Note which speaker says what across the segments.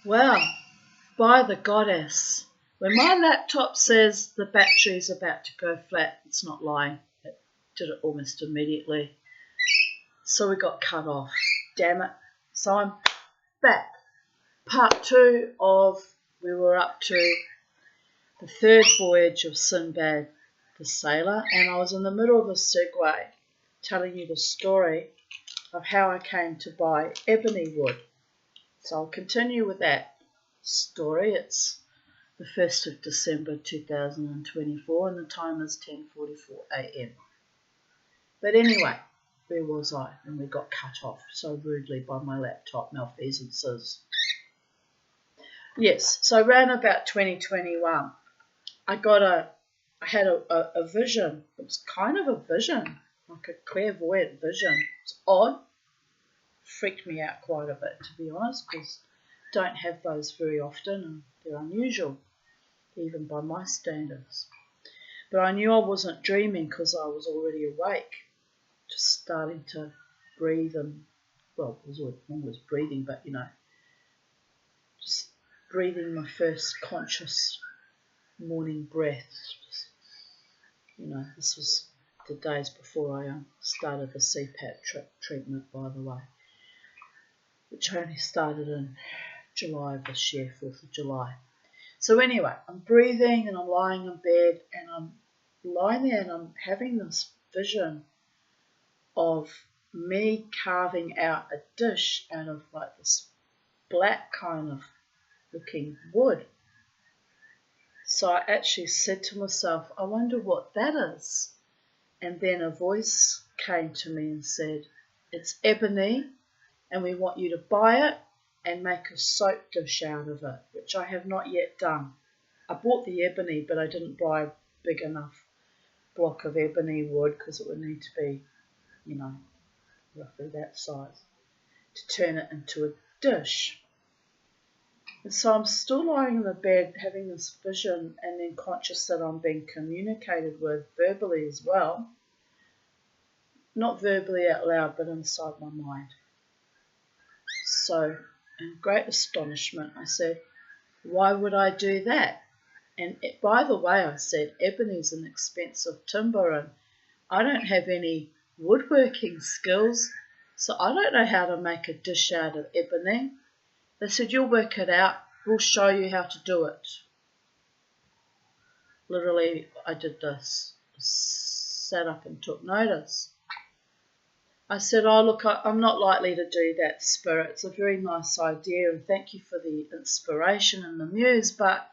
Speaker 1: Well, by the goddess, when my laptop says the battery's about to go flat, it's not lying. It did it almost immediately. So we got cut off. Damn it. So I'm back. Part 2 of, we were up to the third voyage of Sinbad the sailor, and I was in the middle of a segue telling you the story of how I came to buy ebony wood. So I'll continue with that story. It's the 1st of December 2024 and the time is 10:44 a.m. But anyway, where was I? And we got cut off so rudely by my laptop malfeasances. Yes, so around about 2021, I had a vision. It was kind of a vision, like a clairvoyant vision. It's odd. Freaked me out quite a bit, to be honest, because I don't have those very often and they're unusual, even by my standards. But I knew I wasn't dreaming because I was already awake, just starting to breathe and, well, I was always breathing, but just breathing my first conscious morning breath. This was the days before I started the CPAP treatment, by the way, which I only started in July of this year, 4th of July. So anyway, I'm breathing and I'm lying in bed and I'm lying there and I'm having this vision of me carving out a dish out of like this black kind of looking wood. So I actually said to myself, I wonder what that is. And then a voice came to me and said, it's ebony and we want you to buy it and make a soap dish out of it, which I have not yet done. I bought the ebony, but I didn't buy a big enough block of ebony wood because it would need to be, roughly that size to turn it into a dish. And so I'm still lying in the bed having this vision and then conscious that I'm being communicated with verbally as well. Not verbally out loud, but inside my mind. So, in great astonishment, I said, why would I do that? And by the way, I said, ebony is an expensive timber and I don't have any woodworking skills, so I don't know how to make a dish out of ebony. They said, you'll work it out. We'll show you how to do it. Literally, I did this. Sat up and took notice. I said, oh, look, I'm not likely to do that, Spirit. It's a very nice idea and thank you for the inspiration and the muse, but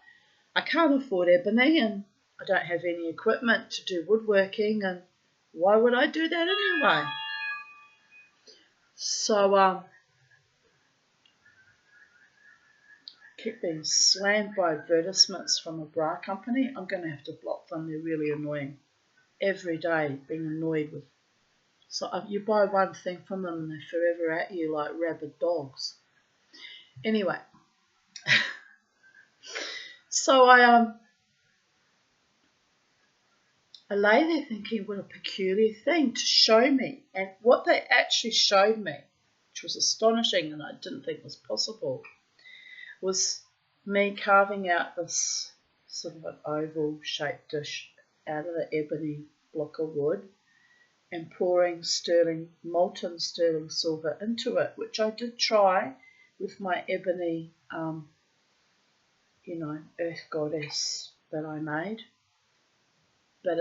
Speaker 1: I can't afford ebony and I don't have any equipment to do woodworking and why would I do that anyway? So, keep being slammed by advertisements from a bra company. I'm going to have to block them. They're really annoying. Every day being annoyed with. So you buy one thing from them and they're forever at you like rabid dogs. Anyway. So I lay there thinking what a peculiar thing to show me. And what they actually showed me, which was astonishing and I didn't think was possible, was me carving out this sort of an oval shaped dish out of the ebony block of wood and pouring molten sterling silver into it, which I did try with my ebony, earth goddess that I made. But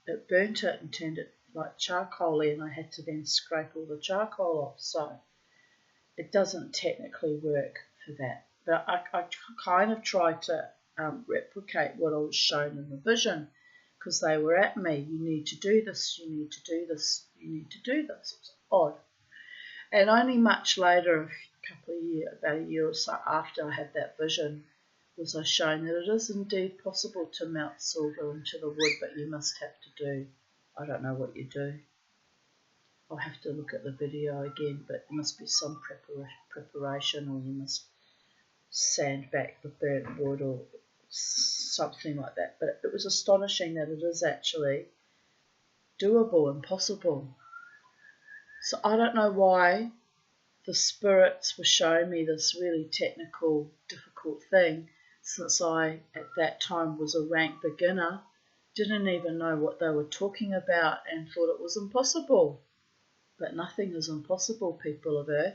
Speaker 1: it burnt it and turned it like charcoaly and I had to then scrape all the charcoal off. So it doesn't technically work for that. But I kind of tried to replicate what I was shown in the vision because they were at me. You need to do this, you need to do this, you need to do this. It was odd. And only much later, about a year or so after I had that vision, was I shown that it is indeed possible to melt silver into the wood, but you must have to do, I don't know what you do. I'll have to look at the video again, but there must be some preparation or you must sand back the burnt wood or something like that. But it was astonishing that it is actually doable and possible. So I don't know why the spirits were showing me this really technical, difficult thing, since I, at that time, was a rank beginner, didn't even know what they were talking about and thought it was impossible. But nothing is impossible, people of Earth,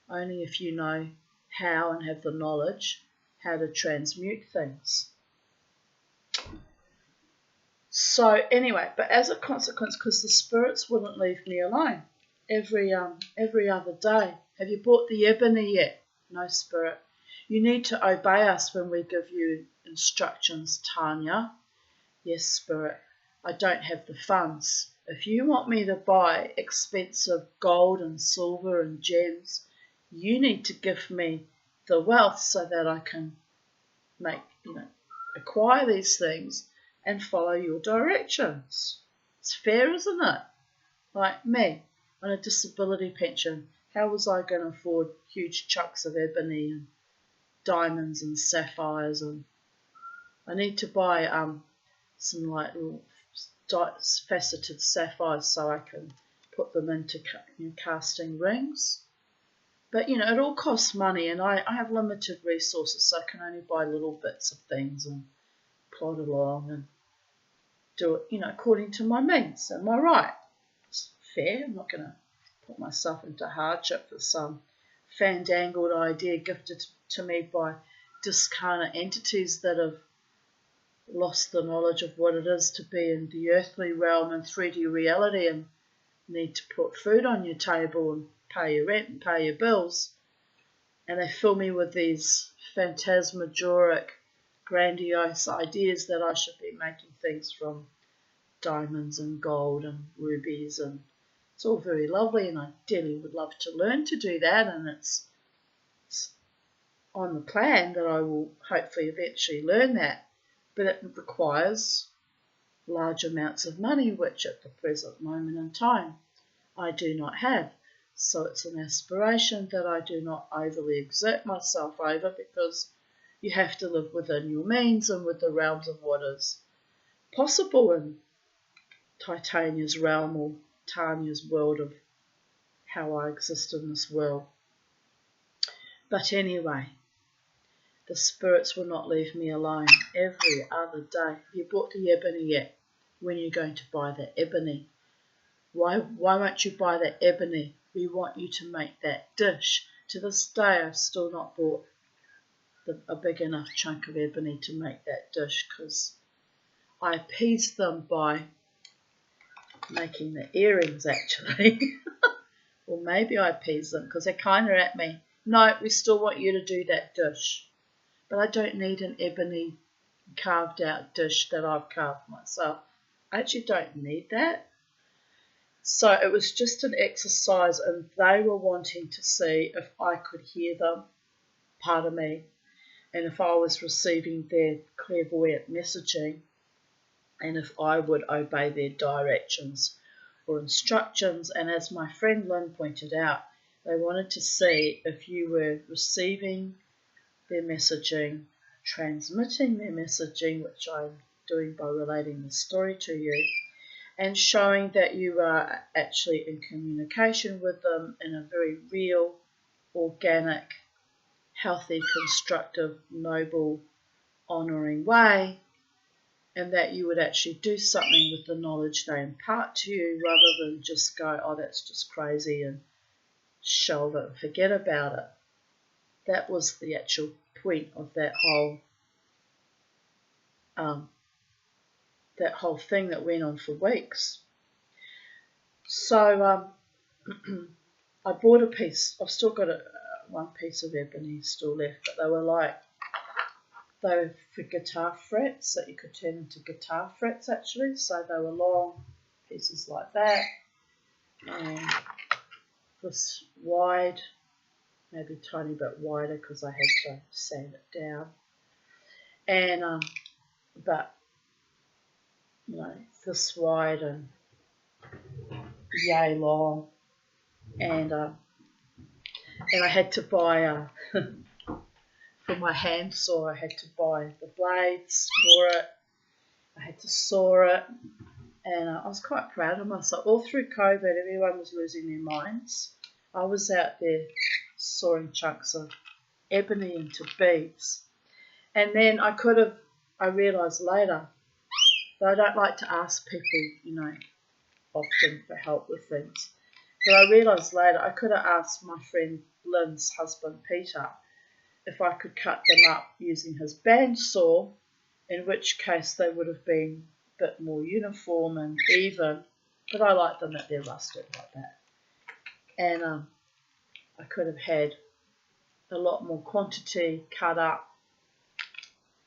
Speaker 1: only if you know how and have the knowledge how to transmute things. So anyway, but as a consequence, because the spirits wouldn't leave me alone, every other day, have you bought the ebony yet? No, spirit. You need to obey us when we give you instructions, Tanya. Yes, spirit. I don't have the funds. If you want me to buy expensive gold and silver and gems, you need to give me the wealth so that I can acquire these things and follow your directions. It's fair, isn't it? Like me, on a disability pension, how was I going to afford huge chunks of ebony and diamonds and sapphires? And I need to buy some like little faceted sapphires so I can put them into casting rings. But it all costs money, and I have limited resources, so I can only buy little bits of things and plod along and do it, according to my means. Am I right? It's fair. I'm not going to put myself into hardship for some fandangled idea gifted to me by discarnate entities that have lost the knowledge of what it is to be in the earthly realm and 3D reality and need to put food on your table and pay your rent and pay your bills. And they fill me with these phantasmagoric, grandiose ideas that I should be making things from diamonds and gold and rubies, and it's all very lovely, and I dearly would love to learn to do that, and it's on the plan that I will hopefully eventually learn that, but it requires large amounts of money, which at the present moment in time I do not have. So it's an aspiration that I do not overly exert myself over, because you have to live within your means and with the realms of what is possible in Titania's realm, or Tanya's world of how I exist in this world. But anyway, the spirits will not leave me alone every other day. Have you bought the ebony yet? When are you going to buy the ebony? Why won't you buy the ebony? We want you to make that dish. To this day, I've still not bought a big enough chunk of ebony to make that dish, because I appeased them by making the earrings, actually. Or maybe I appeased them because they're kind of at me. No, we still want you to do that dish. But I don't need an ebony carved out dish that I've carved myself. I actually don't need that. So it was just an exercise, and they were wanting to see if I could hear them, part of me, and if I was receiving their clairvoyant messaging, and if I would obey their directions or instructions. And as my friend Lynn pointed out, they wanted to see if you were receiving their messaging, transmitting their messaging, which I'm doing by relating the story to you, and showing that you are actually in communication with them in a very real, organic, healthy, constructive, noble, honouring way, and that you would actually do something with the knowledge they impart to you, rather than just go, oh, that's just crazy, and shelve it and forget about it. That was the actual point of that whole thing that went on for weeks. So I bought a piece. I've still got one piece of ebony still left, but they were for guitar frets that you could turn into guitar frets, actually. So they were long pieces like that, and this wide, maybe a tiny bit wider because I had to sand it down, and but this wide and yay long, and I had to buy for my handsaw, I had to buy the blades for it. I had to saw it, and I was quite proud of myself. All through COVID, everyone was losing their minds. I was out there sawing chunks of ebony into beads. And then I realised later that I don't like to ask people, often for help with things. But I realised later I could have asked my friend Lynn's husband Peter if I could cut them up using his bandsaw, in which case they would have been a bit more uniform and even, but I like them that they're rusted like that. And I could have had a lot more quantity cut up,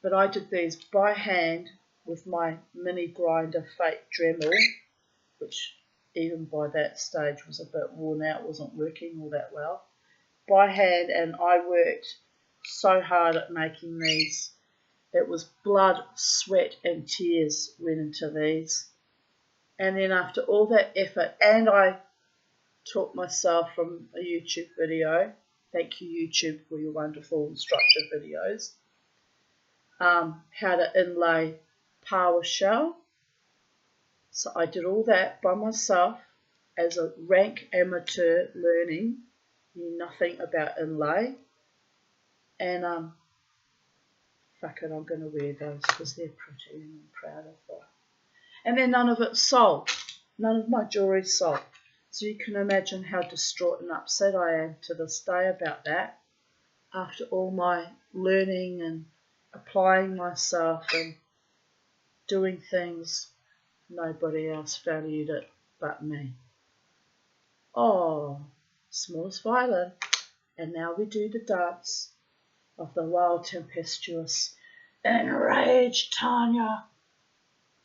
Speaker 1: but I did these by hand with my mini grinder fake Dremel, which even by that stage was a bit worn out, wasn't working all that well, by hand, and I worked so hard at making these. It was blood, sweat and tears went into these. And then after all that effort, and I taught myself from a YouTube video, thank you YouTube for your wonderful instructive videos, how to inlay power shell. So I did all that by myself as a rank amateur learning, knew nothing about inlay. And fuck it, I'm going to wear those because they're pretty and I'm proud of them. And then none of it sold. None of my jewellery sold. So you can imagine how distraught and upset I am to this day about that. After all my learning and applying myself and doing things, nobody else valued it but me. Oh, smallest violin. And now we do the dance of the wild, tempestuous, enraged Tanya.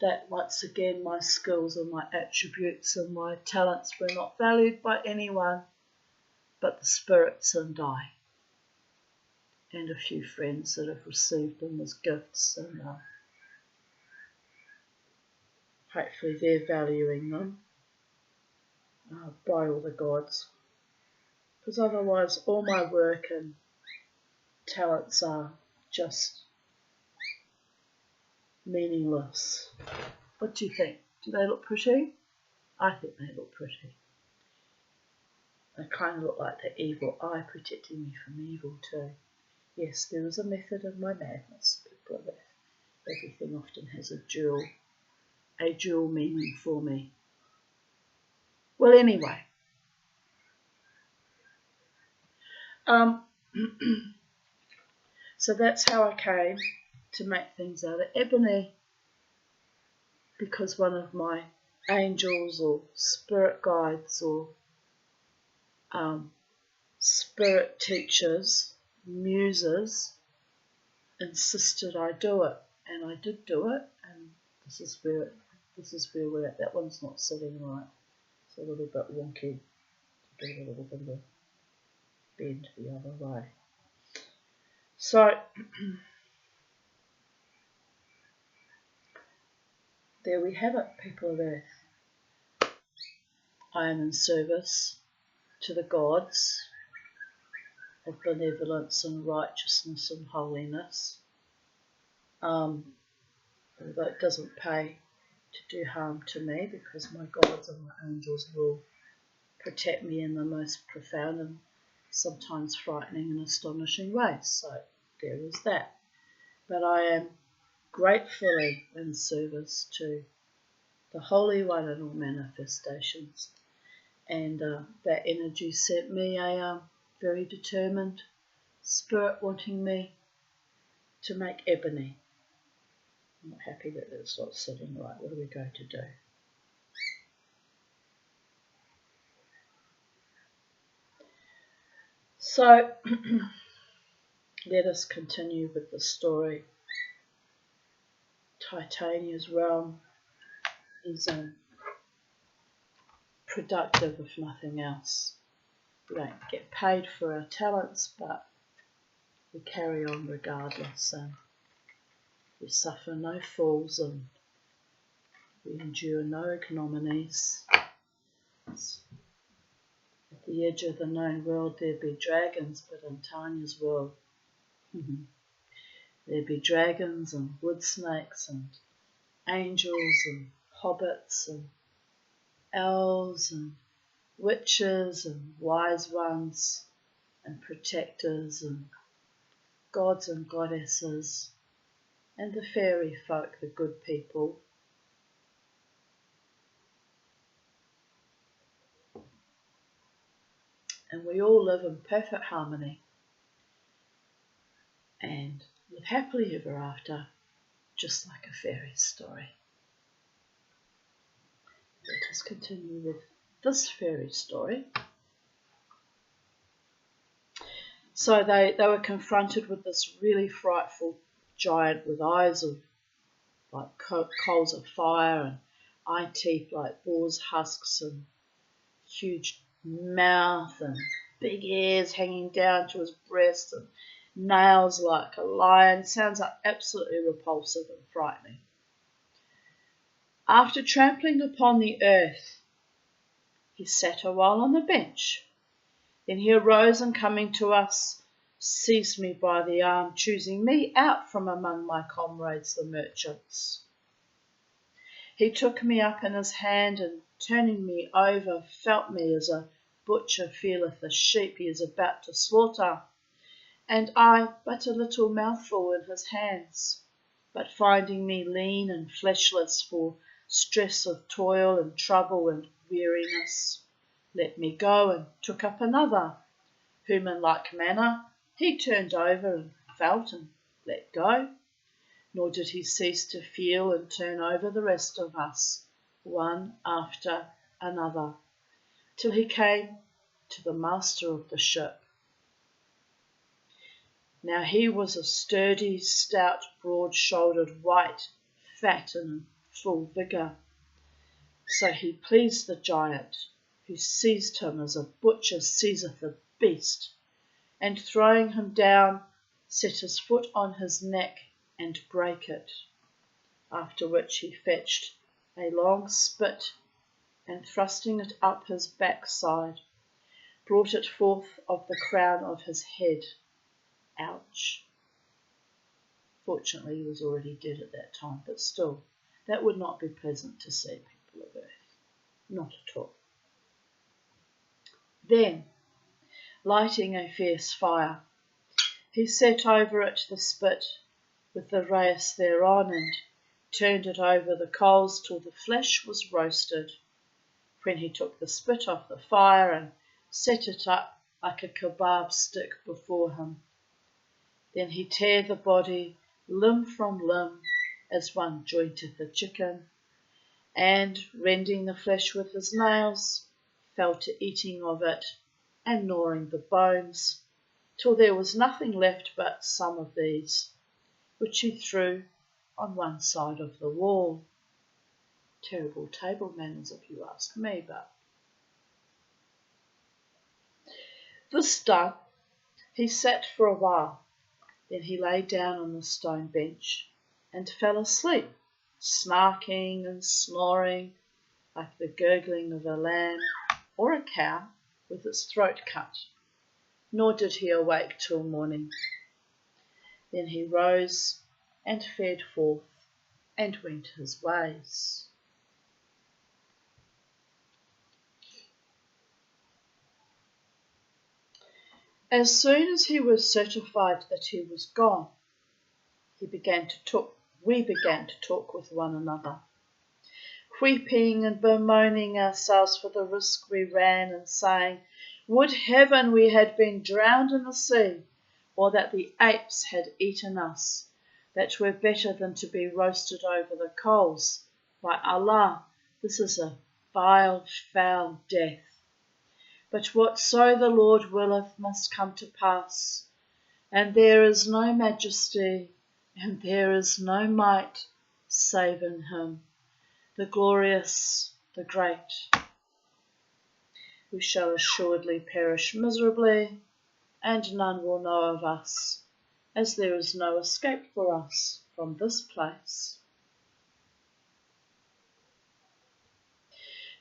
Speaker 1: That once again my skills and my attributes and my talents were not valued by anyone but the spirits and I, and a few friends that have received them as gifts, and hopefully they're valuing them by all the gods, because otherwise all my work and talents are just meaningless. What do you think? Do they look pretty? I think they look pretty. They kind of look like the evil eye protecting me from evil too. Yes, there is a method of my madness, people of Earth. Everything often has a dual meaning for me. Well, anyway. So that's how I came to make things out of ebony, because one of my angels or spirit guides or spirit teachers, muses, insisted I do it, and I did do it, and this is where we're at. That one's not sitting right. It's a little bit wonky. Do a little bit of a bend the other way. So there we have it, people of Earth. I am in service to the gods of benevolence and righteousness and holiness. Although it doesn't pay to do harm to me, because my gods and my angels will protect me in the most profound and sometimes frightening and astonishing ways. So there is that. But I am gratefully in service to the Holy One in all manifestations. And that energy sent me a very determined spirit wanting me to make ebony. I'm not happy that it's not sitting right. What are we going to do? So let us continue with the story. Titania's realm is productive, if nothing else. We don't get paid for our talents, but we carry on regardless, and we suffer no falls, and we endure no ignominies. At the edge of the known world there be dragons, but in Tanya's world there be dragons and wood snakes and angels and hobbits and elves and witches and wise ones and protectors and gods and goddesses and the fairy folk, the good people. And we all live in perfect harmony and live happily ever after, just like a fairy story. Let us continue with this fairy story. So they were confronted with this really frightful giant with eyes of like coals of fire and eye teeth like boar's husks and huge mouth and big ears hanging down to his breast and nails like a lion. Sounds like absolutely repulsive and frightening. After trampling upon the earth, he sat a while on the bench. Then he arose and coming to us, seized me by the arm, choosing me out from among my comrades the merchants. He took me up in his hand and turning me over, felt me as a butcher feeleth a sheep he is about to slaughter, and I but a little mouthful in his hands, but finding me lean and fleshless for stress of toil and trouble and weariness, let me go and took up another, whom in like manner he turned over and felt and let go, nor did he cease to feel and turn over the rest of us, one after another, till he came to the master of the ship. Now he was a sturdy, stout, broad-shouldered, white, fat and in full vigour. So he pleased the giant, who seized him as a butcher seizeth a beast, and throwing him down, set his foot on his neck and brake it, after which he fetched a long spit, and thrusting it up his backside, brought it forth of the crown of his head. Ouch. Fortunately, he was already dead at that time, but still, that would not be pleasant to see, people of earth. Not at all. Then, lighting a fierce fire, he set over it the spit with the reis thereon, and turned it over the coals till the flesh was roasted, when he took the spit off the fire and set it up like a kebab stick before him. Then he tare the body limb from limb, as one jointeth a chicken, and, rending the flesh with his nails, fell to eating of it, and gnawing the bones, till there was nothing left but some of these, which he threw on one side of the wall. Terrible table manners, if you ask me, but this done, he sat for a while. Then he lay down on the stone bench and fell asleep, snarking and snoring like the gurgling of a lamb or a cow with its throat cut, nor did he awake till morning. Then he rose and fared forth and went his ways. As soon as he was certified that he was gone, we began to talk with one another, weeping and bemoaning ourselves for the risk we ran, and saying, would heaven we had been drowned in the sea, or that the apes had eaten us. That were better than to be roasted over the coals. By Allah, this is a vile, foul death. But whatso the Lord willeth must come to pass, and there is no majesty, and there is no might, save in him, the glorious, the great. We shall assuredly perish miserably, and none will know of us, as there is no escape for us from this place.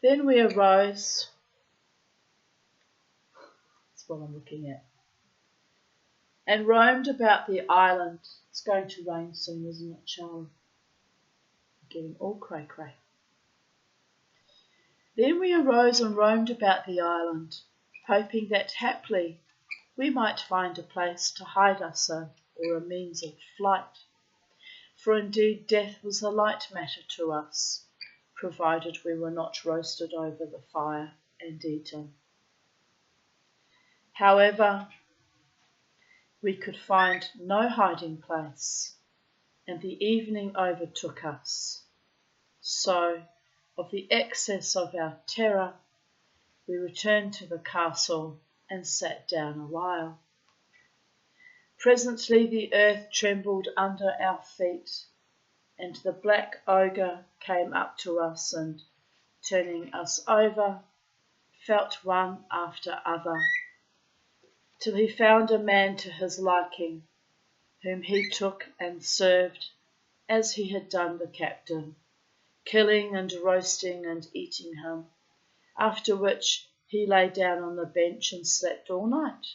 Speaker 1: Then we arose. That's what I'm looking at. And roamed about the island. It's going to rain soon, isn't it, Charlie? Getting all cray-cray. Then we arose and roamed about the island, hoping that haply we might find a place to hide us in, or a means of flight. For indeed death was a light matter to us, provided we were not roasted over the fire and eaten. However, we could find no hiding place, and the evening overtook us. So, of the excess of our terror, we returned to the castle and sat down a while. Presently the earth trembled under our feet, and the black ogre came up to us and, turning us over, felt one after other, till he found a man to his liking, whom he took and served as he had done the captain, killing and roasting and eating him, after which he lay down on the bench and slept all night,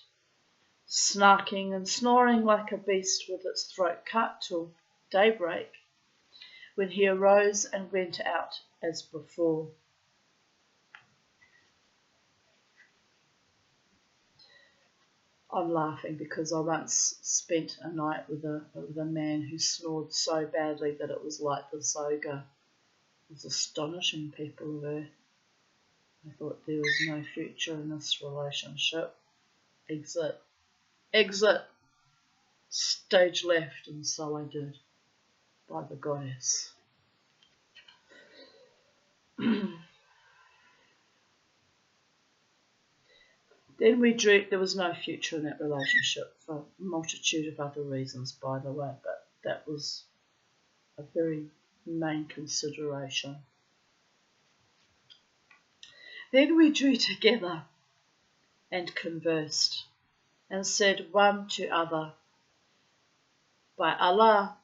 Speaker 1: snarking and snoring like a beast with its throat cut till daybreak, when he arose and went out as before. I'm laughing because I once spent a night with a man who snored so badly that it was like this ogre. It was astonishing, people of Earth. I thought there was no future in this relationship. Exit. Exit. Stage left, and so I did. By the goddess. Then we drew, there was no future in that relationship for a multitude of other reasons, by the way, but that was a very main consideration. Then we drew together and conversed, and said one to other, by Allah,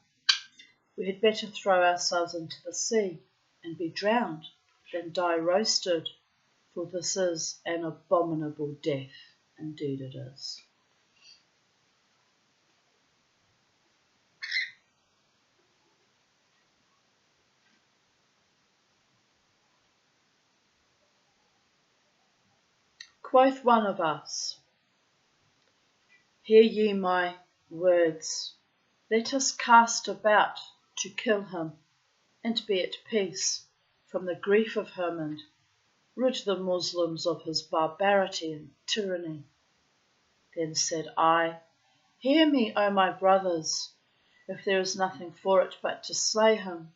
Speaker 1: we had better throw ourselves into the sea and be drowned than die roasted, for this is an abominable death, indeed it is. Quoth one of us, hear ye my words, let us cast about to kill him, and be at peace from the grief of him, and rid the Muslims of his barbarity and tyranny. Then said I, hear me, O my brothers, if there is nothing for it but to slay him,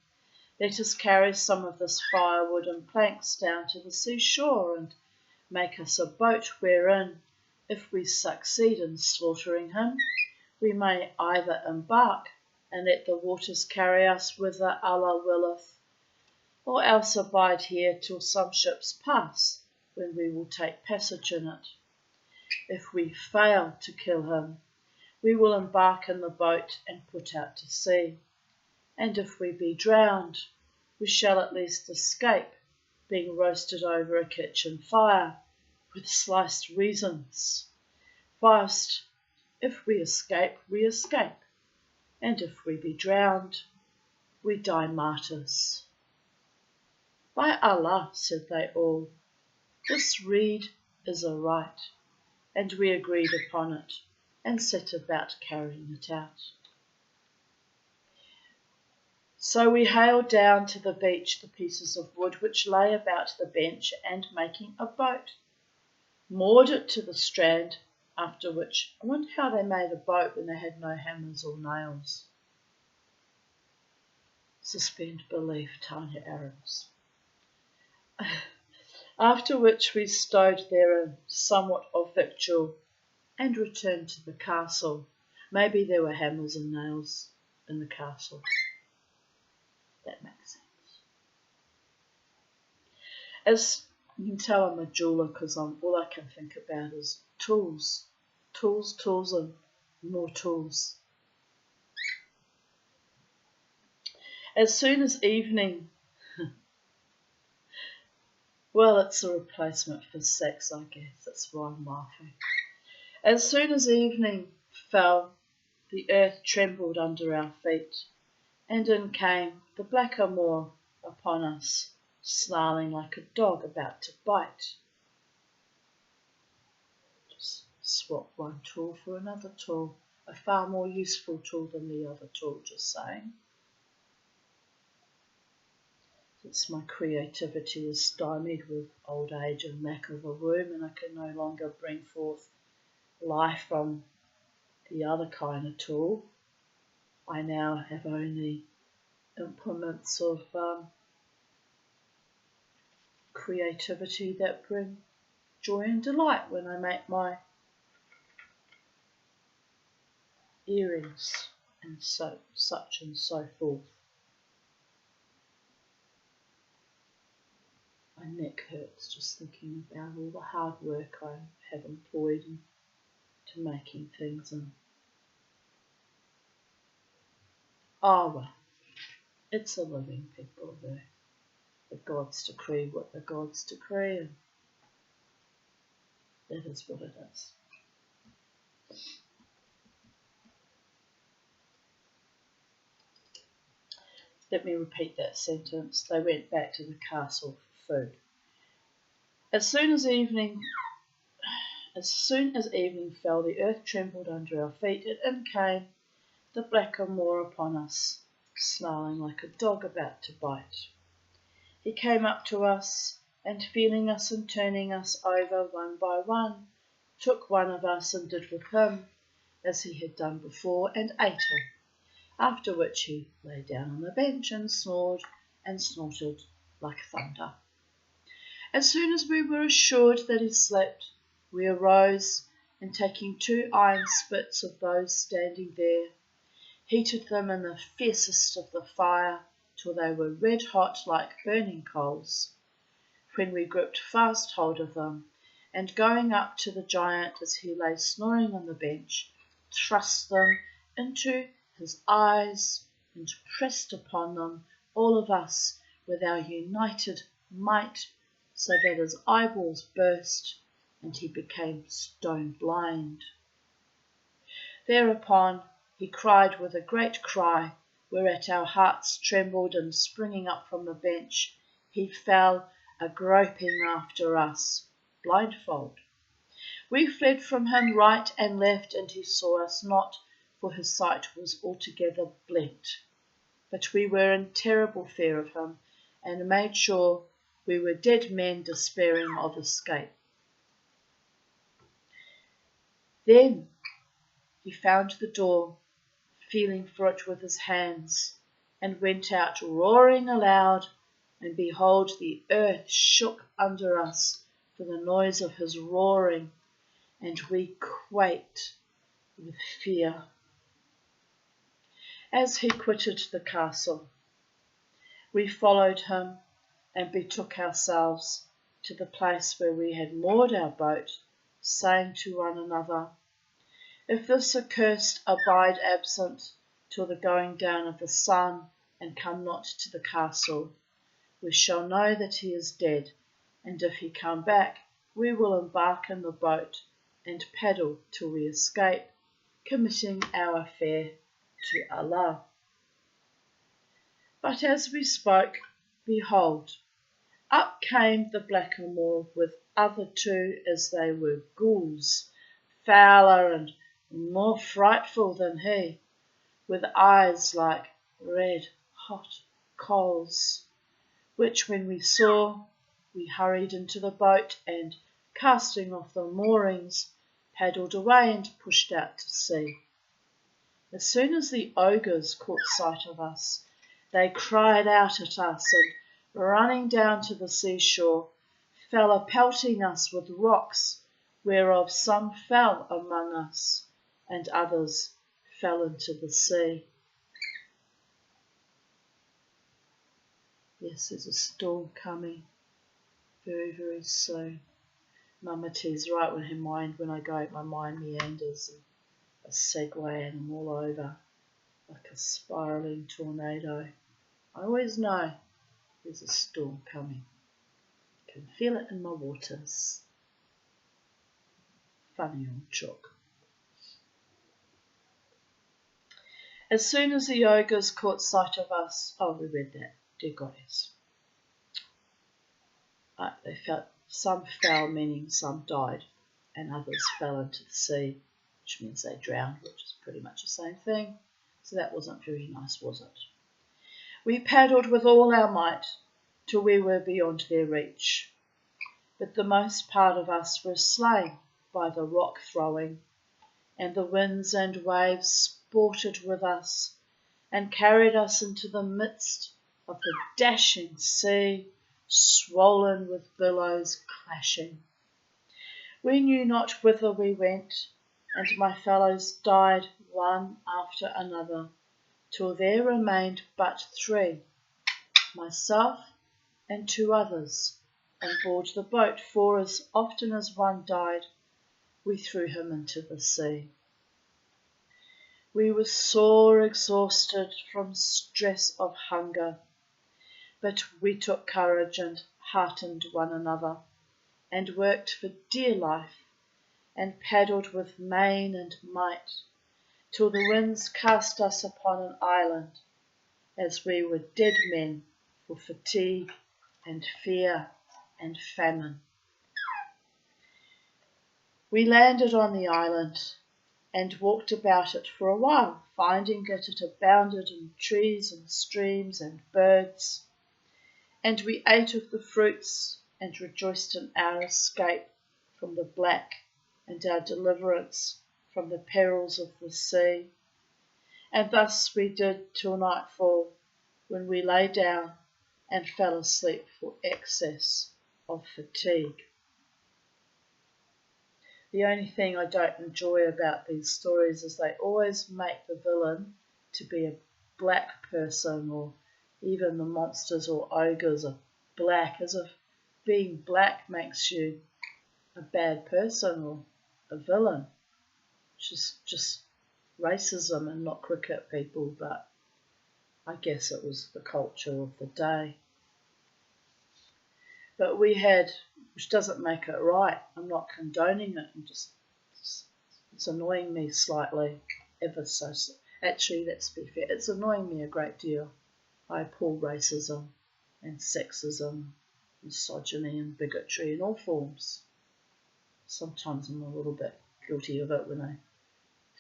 Speaker 1: let us carry some of this firewood and planks down to the seashore, and make us a boat wherein, if we succeed in slaughtering him, we may either embark and let the waters carry us whither Allah willeth, or else abide here till some ships pass, when we will take passage in it. If we fail to kill him, we will embark in the boat and put out to sea, and if we be drowned, we shall at least escape being roasted over a kitchen fire with sliced raisins. Whilst, if we escape, and if we be drowned, we die martyrs. By Allah, said they all, this rede is a right, and we agreed upon it, and set about carrying it out. So we hailed down to the beach the pieces of wood which lay about the bench, and making a boat, moored it to the strand, after which, I wonder how they made a boat when they had no hammers or nails. Suspend belief, tiny Arabs. After which we stowed therein somewhat of victual, and returned to the castle. Maybe there were hammers and nails in the castle. That makes sense. As you can tell, I'm a jeweler because all I can think about is tools. Tools, tools, and more tools. As soon as evening, well, it's a replacement for sex, I guess. That's why I'm laughing. As soon as evening fell, the earth trembled under our feet, and in came the blackamoor upon us, snarling like a dog about to bite. Just swap one tool for another tool, a far more useful tool than the other tool, just saying. Since my creativity is stymied with old age and lack of a womb, and I can no longer bring forth life from the other kind of tool, I now have only implements of creativity that bring joy and delight when I make my earrings and such and so forth. My neck hurts just thinking about all the hard work I have employed into making things. And well, it's a living, people. The gods decree what the gods decree, and that is what it is. Let me repeat that sentence. They went back to the castle for food. As soon as evening fell, the earth trembled under our feet, and in came the blackamoor upon us, snarling like a dog about to bite. He came up to us, and feeling us and turning us over one by one, took one of us and did with him as he had done before, and ate him, after which he lay down on the bench and snored and snorted like thunder. As soon as we were assured that he slept, we arose, and taking 2 iron spits of those standing there, heated them in the fiercest of the fire till they were red hot like burning coals, when we gripped fast hold of them, and going up to the giant as he lay snoring on the bench, thrust them into his eyes, and pressed upon them, all of us, with our united might, so that his eyeballs burst, and he became stone blind. Thereupon he cried with a great cry, whereat our hearts trembled, and springing up from the bench, he fell a-groping after us, blindfold. We fled from him right and left, and he saw us not, for his sight was altogether blent. But we were in terrible fear of him, and made sure we were dead men despairing of escape. Then he found the door, feeling for it with his hands, and went out roaring aloud, and behold, the earth shook under us for the noise of his roaring, and we quaked with fear. As he quitted the castle, we followed him, and betook ourselves to the place where we had moored our boat, saying to one another, if this accursed abide absent till the going down of the sun, and come not to the castle, we shall know that he is dead, and if he come back, we will embark in the boat, and paddle till we escape, committing our affair to Allah. But as we spoke, behold, up came the blackamoor with other 2 as they were ghouls, fouler and more frightful than he, with eyes like red hot coals, which when we saw, we hurried into the boat, and casting off the moorings, paddled away and pushed out to sea. As soon as the ogres caught sight of us, they cried out at us, and running down to the seashore, fell a-pelting us with rocks, whereof some fell among us, and others fell into the sea. Yes, there's a storm coming very, very soon. Mama T's right with her mind. When I go out, my mind meanders and a segue, and I'm all over like a spiralling tornado. I always know there's a storm coming. I can feel it in my waters. Funny old chook. As soon as the ogres caught sight of us, we read that, dear goddess. They felt some fell, meaning some died, and others fell into the sea, which means they drowned, which is pretty much the same thing. So that wasn't very nice, was it? We paddled with all our might till we were beyond their reach, but the most part of us were slain by the rock throwing, and the winds and waves sported with us and carried us into the midst of the dashing sea, swollen with billows clashing. We knew not whither we went, and my fellows died one after another, till there remained but 3, myself and 2 others, on board the boat, for as often as one died, we threw him into the sea. We were sore exhausted from stress of hunger, but we took courage and heartened one another, and worked for dear life, and paddled with main and might, till the winds cast us upon an island, as we were dead men for fatigue and fear and famine. We landed on the island and walked about it for a while, finding that it abounded in trees and streams and birds, and we ate of the fruits and rejoiced in our escape from the black and our deliverance from the perils of the sea. And thus we did till nightfall, when we lay down and fell asleep for excess of fatigue. The only thing I don't enjoy about these stories is they always make the villain to be a black person, or even the monsters or ogres are black, as if being black makes you a bad person or a villain, which is just racism and not cricket people, but I guess it was the culture of the day. But we had, which doesn't make it right, I'm not condoning it, it's annoying me slightly, ever so, actually let's be fair, it's annoying me a great deal. I abhor racism and sexism, misogyny and bigotry in all forms. Sometimes I'm a little bit guilty of it when I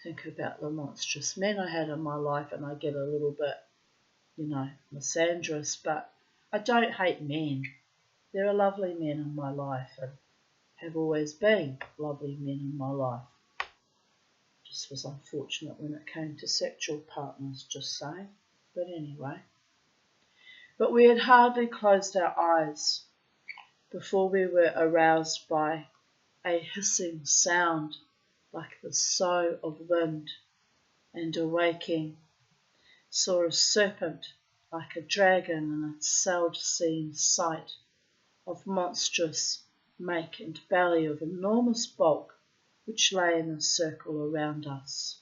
Speaker 1: think about the monstrous men I had in my life, and I get a little bit, misandrous, but I don't hate men. There are lovely men in my life and have always been lovely men in my life. Just was unfortunate when it came to sexual partners, just saying. But anyway. But we had hardly closed our eyes before we were aroused by a hissing sound like the sough of wind, and awaking, saw a serpent like a dragon in a seldom-seen sight, of monstrous make and belly, of enormous bulk, which lay in a circle around us.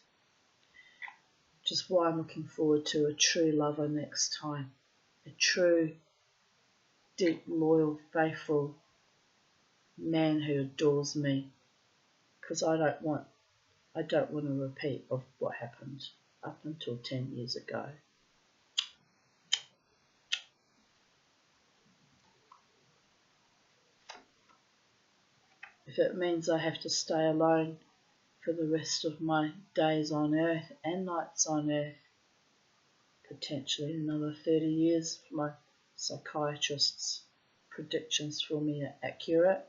Speaker 1: Which is why I'm looking forward to a true lover next time. A true, deep, loyal, faithful man who adores me. Because I don't want a repeat of what happened up until 10 years ago. If it means I have to stay alone for the rest of my days on earth and nights on earth, potentially another 30 years if my psychiatrist's predictions for me are accurate,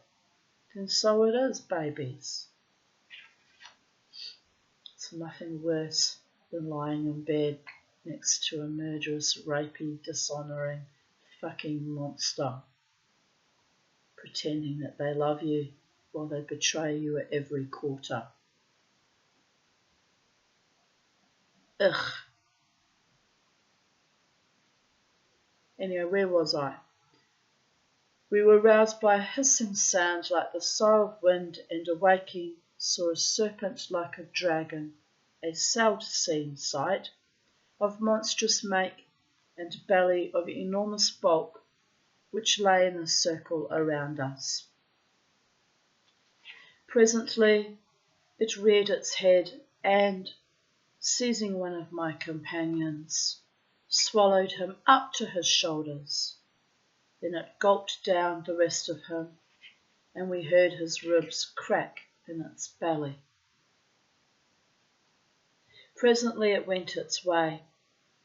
Speaker 1: then so it is, babies. It's nothing worse than lying in bed next to a murderous, rapey, dishonouring, fucking monster, pretending that they love you while they betray you at every quarter. Ugh. Anyway, where was I? We were roused by a hissing sound like the sough of wind, and awaking saw a serpent like a dragon, a seldom-seen sight, of monstrous make and belly, of enormous bulk, which lay in a circle around us. Presently it reared its head and, seizing one of my companions, swallowed him up to his shoulders. Then it gulped down the rest of him, and we heard his ribs crack in its belly. Presently it went its way,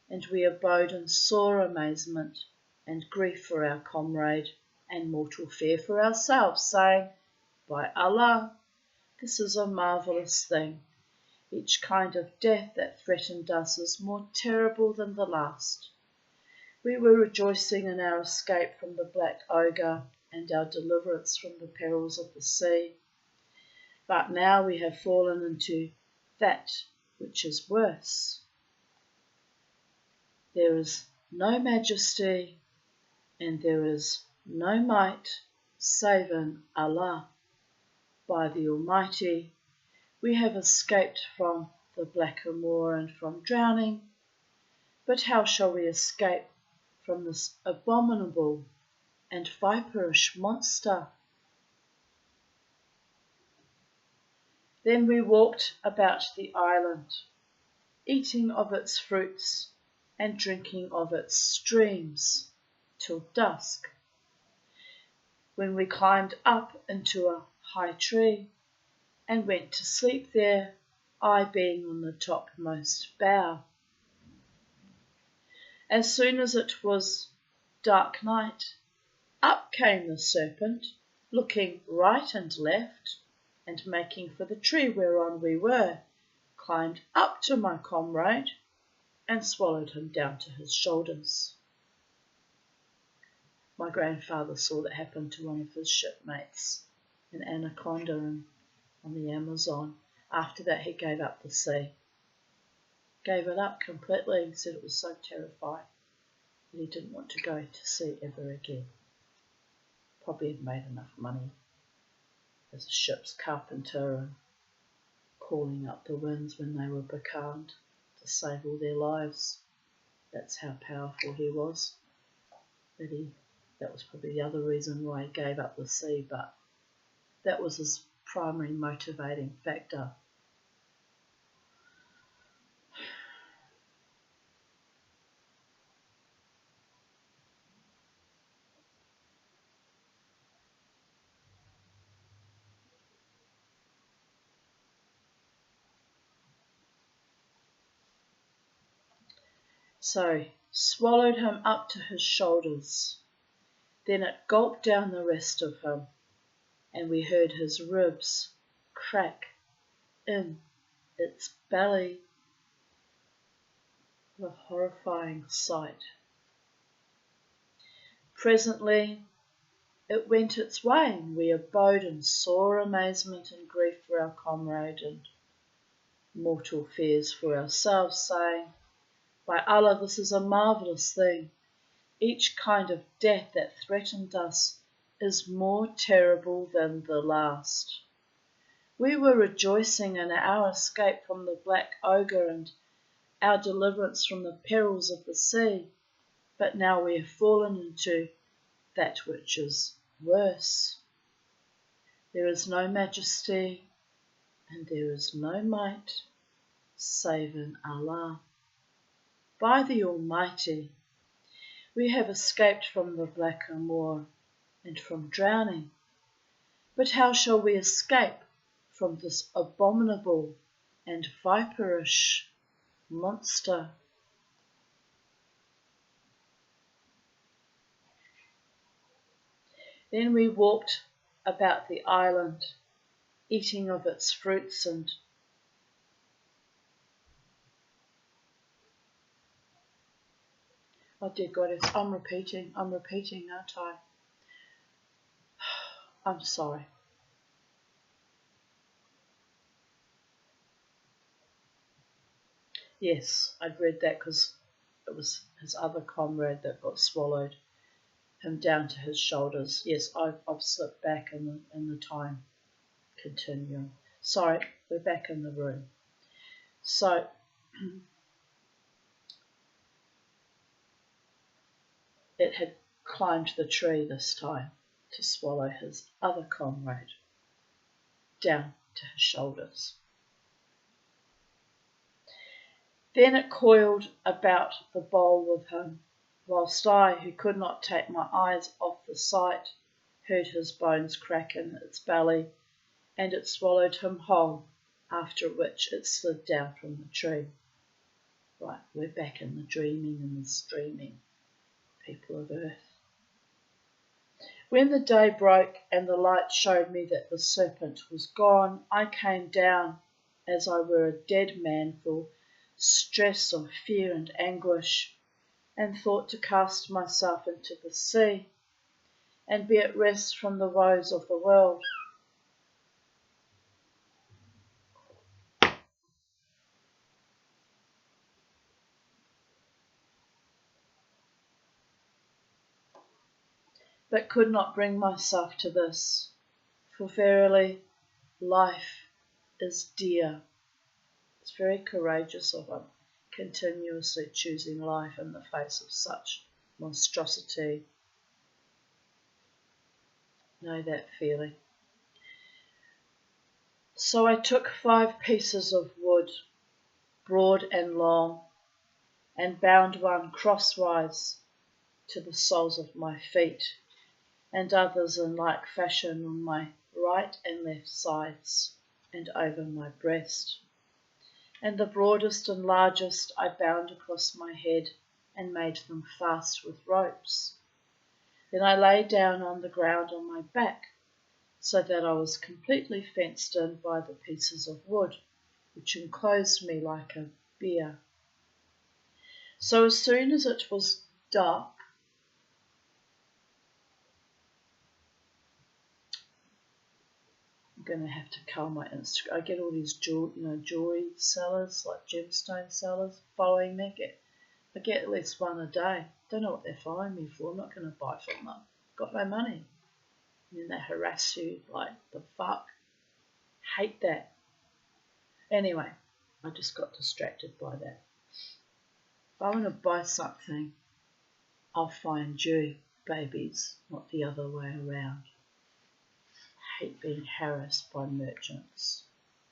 Speaker 1: and we abode in sore amazement and grief for our comrade, and mortal fear for ourselves, saying, By Allah, this is a marvellous thing. Each kind of death that threatened us is more terrible than the last. We were rejoicing in our escape from the black ogre and our deliverance from the perils of the sea. But now we have fallen into that which is worse. There is no majesty and there is no might save in Allah. By the Almighty, we have escaped from the blackamoor and from drowning, but how shall we escape from this abominable and viperish monster? Then we walked about the island, eating of its fruits and drinking of its streams, till dusk, when we climbed up into a high tree and went to sleep there, I being on the topmost bough. As soon as it was dark night, up came the serpent, looking right and left, and making for the tree whereon we were, climbed up to my comrade, and swallowed him down to his shoulders. My grandfather saw that happen to one of his shipmates, an anaconda on the Amazon. After that he gave up the sea. Gave it up completely. He said it was so terrifying that he didn't want to go to sea ever again. Probably had made enough money as a ship's carpenter and calling up the winds when they were becalmed to save all their lives. That's how powerful he was. That was probably the other reason why he gave up the sea, but that was his primary motivating factor. So, swallowed him up to his shoulders. Then it gulped down the rest of him, and we heard his ribs crack in its belly. What a horrifying sight. Presently it went its way, and we abode in sore amazement and grief for our comrade, and mortal fears for ourselves, saying, By Allah, this is a marvellous thing. Each kind of death that threatened us is more terrible than the last. We were rejoicing in our escape from the black ogre and our deliverance from the perils of the sea, but now we have fallen into that which is worse. There is no majesty and there is no might save in Allah. By the Almighty, we have escaped from the blackamoor and from drowning, but how shall we escape from this abominable and viperish monster? Then we walked about the island, eating of its fruits and oh dear Goddess, I'm repeating, aren't I? I'm sorry. Yes, I'd read that because it was his other comrade that got swallowed, him down to his shoulders. Yes, I've slipped back in the time continuum. Sorry, we're back in the room. So, it had climbed the tree this time to swallow his other comrade down to his shoulders. Then it coiled about the bowl with him whilst I, who could not take my eyes off the sight, heard his bones crack in its belly, and it swallowed him whole, after which it slid down from the tree. Right, we're back in the dreaming and the streaming, people of Earth. When the day broke and the light showed me that the serpent was gone, I came down as I were a dead man, full stress of fear and anguish, and thought to cast myself into the sea and be at rest from the woes of the world. But could not bring myself to this, for verily life is dear. It's very courageous of him, continuously choosing life in the face of such monstrosity. Know that feeling. So I took 5 pieces of wood, broad and long, and bound one crosswise to the soles of my feet, and others in like fashion on my right and left sides, and over my breast. And the broadest and largest I bound across my head, and made them fast with ropes. Then I lay down on the ground on my back, so that I was completely fenced in by the pieces of wood, which enclosed me like a bear. So as soon as it was dark, I'm going to have to cull my Instagram. I get all these jewelry sellers, like gemstone sellers, following me. I get at least one a day. Don't know what they're following me for. I'm not going to buy from them. Got no money. And then they harass you like the fuck. Hate that. Anyway, I just got distracted by that. If I want to buy something, I'll find you, babies, not the other way around. I hate being harassed by merchants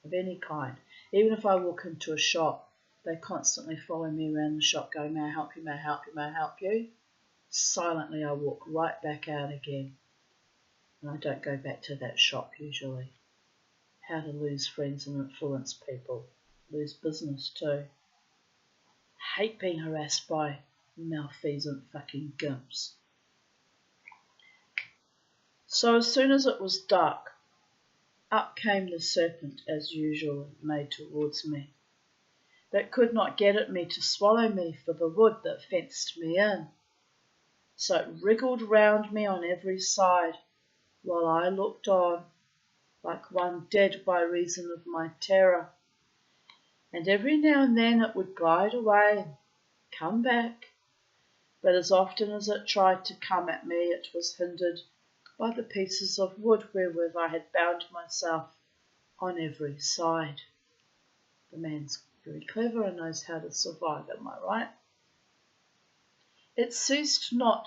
Speaker 1: of any kind. Even if I walk into a shop, they constantly follow me around the shop going, may I help you, may I help you, may I help you? Silently I walk right back out again. And I don't go back to that shop usually. How to lose friends and influence people. Lose business too. I hate being harassed by malfeasant fucking gimps. So as soon as it was dark, up came the serpent as usual and made towards me, but could not get at me to swallow me for the wood that fenced me in. So it wriggled round me on every side, while I looked on, like one dead by reason of my terror. And every now and then it would glide away and come back, but as often as it tried to come at me, it was hindered by the pieces of wood wherewith I had bound myself on every side. The man's very clever and knows how to survive, am I right? It ceased not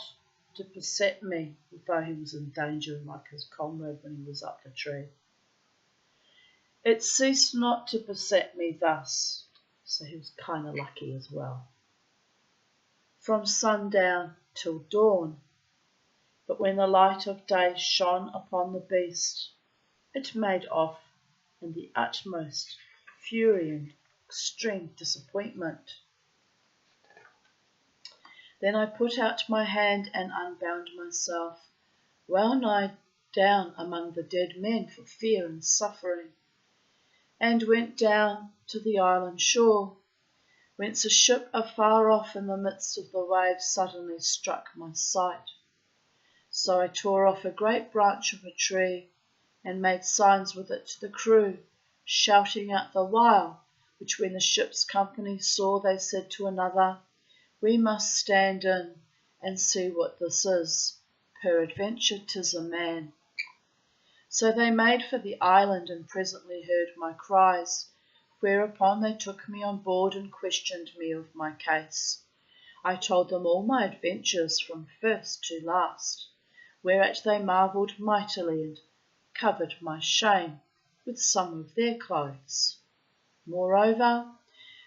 Speaker 1: to beset me, though he was in danger like his comrade when he was up the tree. It ceased not to beset me thus, so he was kind of lucky as well, from sundown till dawn. But when the light of day shone upon the beast, it made off in the utmost fury and extreme disappointment. Then I put out my hand and unbound myself, well nigh down among the dead men for fear and suffering, and went down to the island shore, whence a ship afar off in the midst of the waves suddenly struck my sight. So I tore off a great branch of a tree, and made signs with it to the crew, shouting out the while, which when the ship's company saw, they said to another, we must stand in and see what this is, peradventure 'tis a man. So they made for the island, and presently heard my cries, whereupon they took me on board and questioned me of my case. I told them all my adventures from first to last, whereat they marvelled mightily and covered my shame with some of their clothes. Moreover,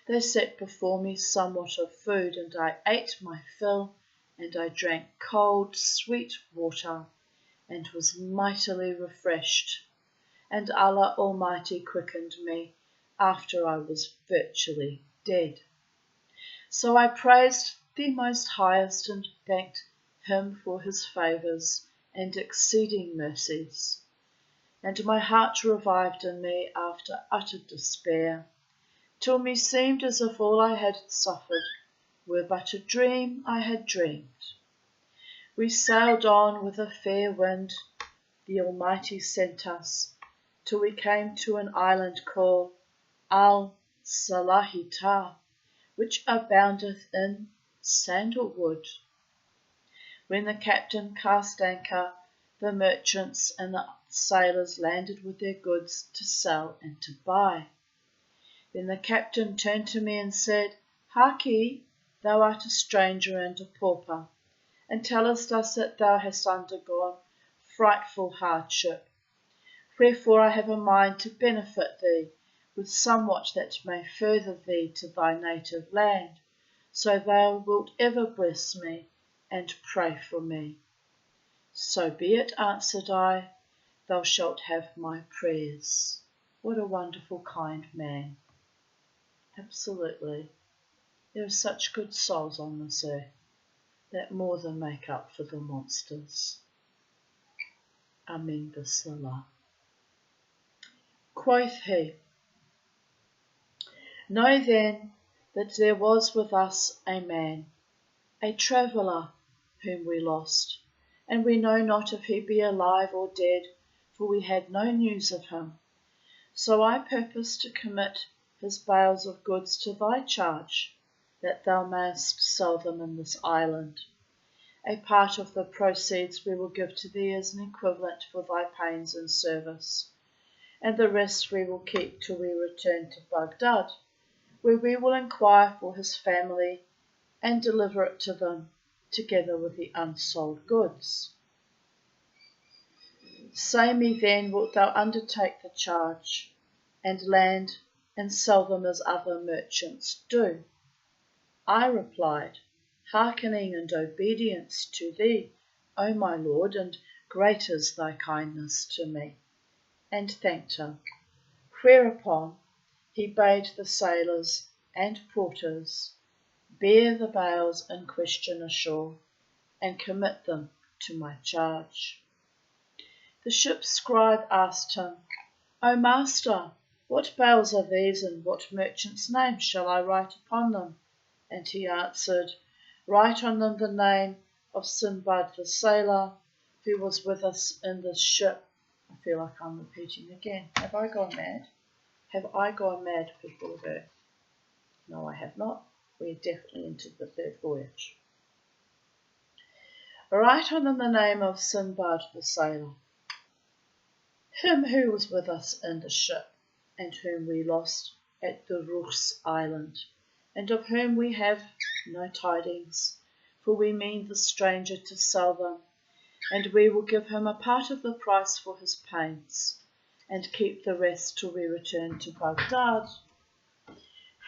Speaker 1: they set before me somewhat of food, and I ate my fill and I drank cold, sweet water, and was mightily refreshed, and Allah Almighty quickened me after I was virtually dead. So I praised the Most Highest and thanked Him for His favours and exceeding mercies. And my heart revived in me after utter despair, till meseemed as if all I had suffered were but a dream I had dreamed. We sailed on with a fair wind, the Almighty sent us, till we came to an island called Al-Salahita, which aboundeth in sandalwood. When the captain cast anchor, the merchants and the sailors landed with their goods to sell and to buy. Then the captain turned to me and said, Harkee, thou art a stranger and a pauper, and tellest us that thou hast undergone frightful hardship. Wherefore I have a mind to benefit thee with somewhat that may further thee to thy native land, so thou wilt ever bless me and pray for me. So be it, answered I, thou shalt have my prayers. What a wonderful, kind man. Absolutely. There are such good souls on this earth that more than make up for the monsters. Amen Bismillah. Quoth he, Know then that there was with us a man, a traveller, whom we lost, and we know not if he be alive or dead, for we had no news of him. So I purpose to commit his bales of goods to thy charge, that thou mayest sell them in this island. A part of the proceeds we will give to thee as an equivalent for thy pains and service, and the rest we will keep till we return to Baghdad, where we will inquire for his family and deliver it to them, together with the unsold goods. Say me then, wilt thou undertake the charge, and land and sell them as other merchants do? I replied, Hearkening and obedience to thee, O my Lord, and great is thy kindness to me, and thanked him. Whereupon he bade the sailors and porters bear the bales in question ashore, and commit them to my charge. The ship's scribe asked him, O master, what bales are these, and what merchant's name shall I write upon them? And he answered, Write on them the name of Sinbad the sailor, who was with us in this ship. I feel like I'm repeating again. Have I gone mad? Have I gone mad, people of earth? No, I have not. We're definitely into the third voyage. Write on them the name of Sinbad the sailor, him who was with us in the ship, and whom we lost at the Ruhs island, and of whom we have no tidings, for we mean the stranger to sell them, and we will give him a part of the price for his pains, and keep the rest till we return to Baghdad,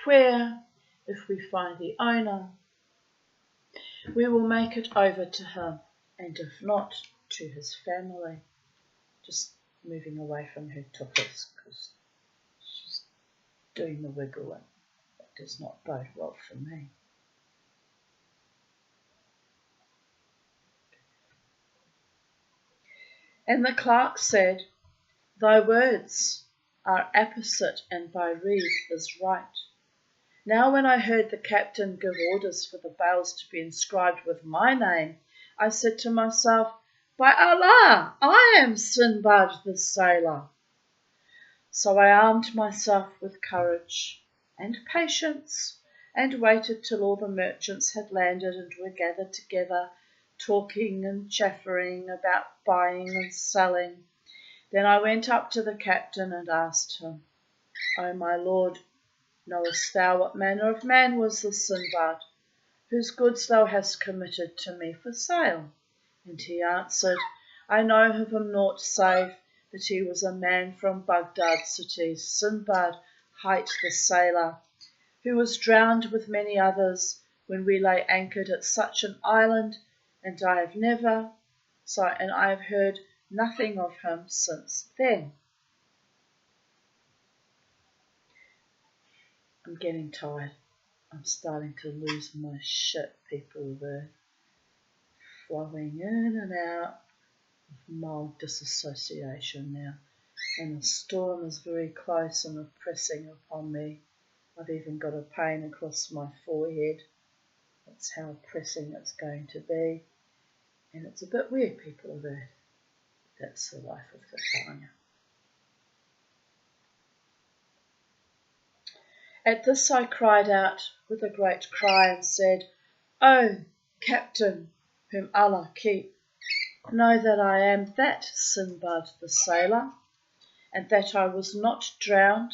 Speaker 1: where, if we find the owner, we will make it over to him, and if not, to his family. Just moving away from her tuppers, because she's doing the wiggle, and that does not bode well for me. And the clerk said, Thy words are apposite, and thy rede is right. Now when I heard the captain give orders for the bales to be inscribed with my name, I said to myself, By Allah, I am Sinbad the sailor. So I armed myself with courage and patience, and waited till all the merchants had landed and were gathered together, talking and chaffering about buying and selling. Then I went up to the captain and asked him, O my lord, knowest thou what manner of man was this Sinbad, whose goods thou hast committed to me for sale? And he answered, I know of him naught save that he was a man from Baghdad city, Sinbad hight the sailor, who was drowned with many others when we lay anchored at such an island, and I have heard nothing of him since then. I'm getting tired. I'm starting to lose my shit, people. They're flowing in and out of mild disassociation now. And the storm is very close and pressing upon me. I've even got a pain across my forehead. That's how pressing it's going to be. And it's a bit weird, people of Earth. That's the life of the Tanya. At this I cried out with a great cry and said, "O Captain, whom Allah keep, know that I am that Sinbad the sailor, and that I was not drowned,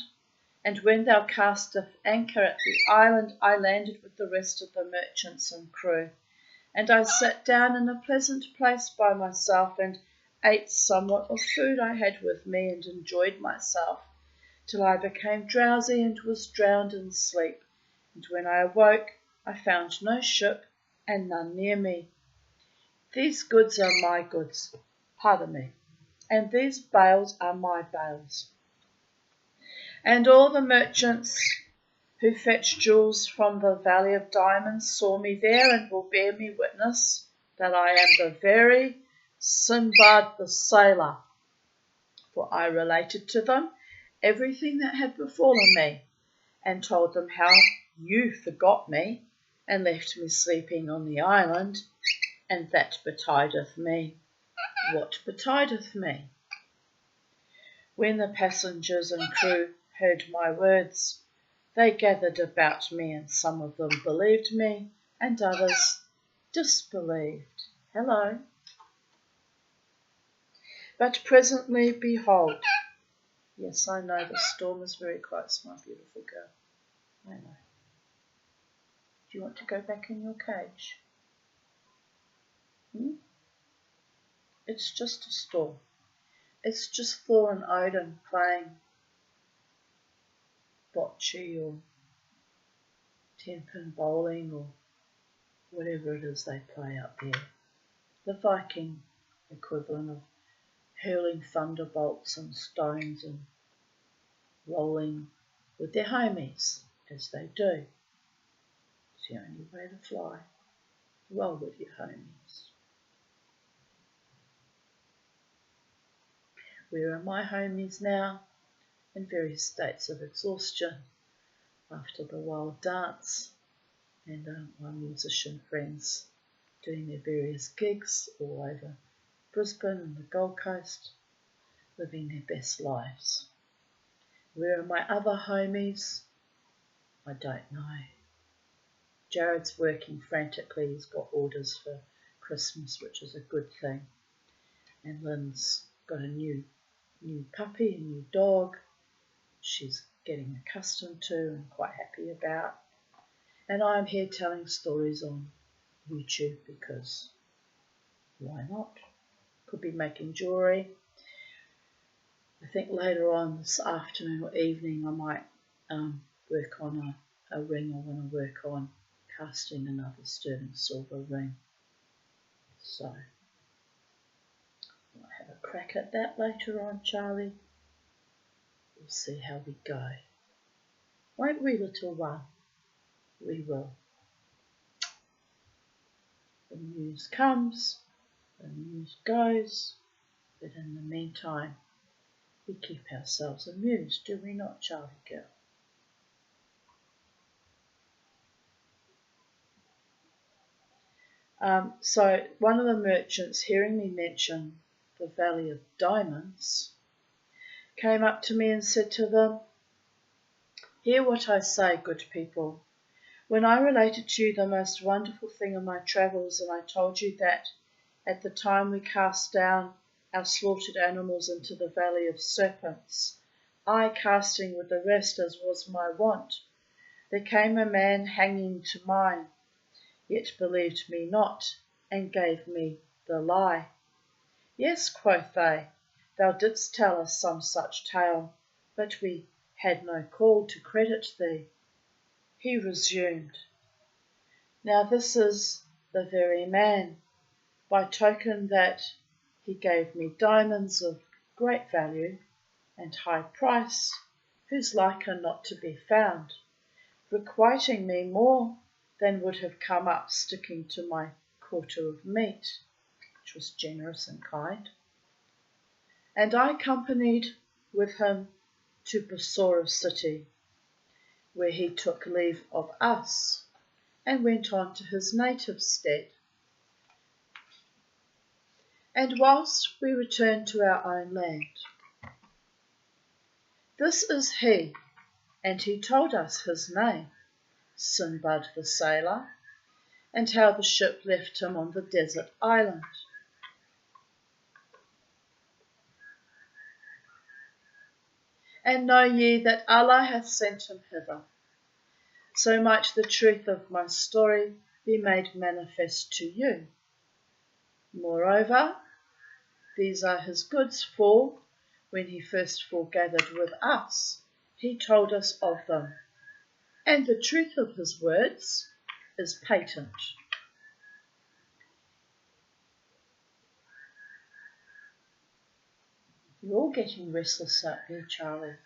Speaker 1: and when thou castest anchor at the island, I landed with the rest of the merchants and crew, and I sat down in a pleasant place by myself, and ate somewhat of food I had with me, and enjoyed myself, till I became drowsy and was drowned in sleep, and when I awoke I found no ship and none near me. These goods are my goods, pardon me, and these bales are my bales. And all the merchants who fetch jewels from the Valley of Diamonds saw me there, and will bear me witness that I am the very Sinbad the sailor, for I related to them everything that had befallen me, and told them how you forgot me, and left me sleeping on the island, and that betideth me. What betideth me? When the passengers and crew heard my words, they gathered about me, and some of them believed me, and others disbelieved. Hello. But presently, behold, yes, I know the storm is very close, my beautiful girl. I know. Do you want to go back in your cage? It's just a storm. It's just Thor and Odin playing bocce or 10-pin bowling or whatever it is they play up there. The Viking equivalent of hurling thunderbolts and stones and rolling with their homies, as they do. It's the only way to fly. Roll with your homies. Where are my homies now? In various states of exhaustion after the wild dance, and my musician friends doing their various gigs all over Brisbane and the Gold Coast, living their best lives. Where are my other homies? I don't know. Jared's working frantically. He's got orders for Christmas, which is a good thing. And Lynn's got a new puppy, a new dog. She's getting accustomed to and quite happy about. And I'm here telling stories on YouTube because why not? Could be making jewellery. I think later on this afternoon or evening I might work on a ring I want to work on, casting another sterling silver ring. So I'll have a crack at that later on, Charlie. We'll see how we go. Won't we, little one? We will. The news comes, the news goes, but in the meantime, we keep ourselves amused, do we not, Charlie girl? So one of the merchants, hearing me mention the Valley of Diamonds, came up to me and said to them, "Hear what I say, good people. When I related to you the most wonderful thing in my travels, and I told you that at the time we cast down our slaughtered animals into the Valley of Serpents, I casting with the rest as was my wont, there came a man hanging to mine, yet believed me not, and gave me the lie. Yes, quoth they, thou didst tell us some such tale, but we had no call to credit thee." He resumed, Now this is the very man, by token that he gave me diamonds of great value and high price, whose like are not to be found, requiting me more than would have come up sticking to my quarter of meat, which was generous and kind. And I companied with him to Bassorah city, where he took leave of us and went on to his native stead. And whilst we returned to our own land, this is he, and he told us his name, Sinbad the sailor, and how the ship left him on the desert island. And know ye that Allah hath sent him hither, so might the truth of my story be made manifest to you. Moreover, these are his goods, for, when he first foregathered with us, he told us of them, and the truth of his words is patent. You're all getting restless out there, Charlie.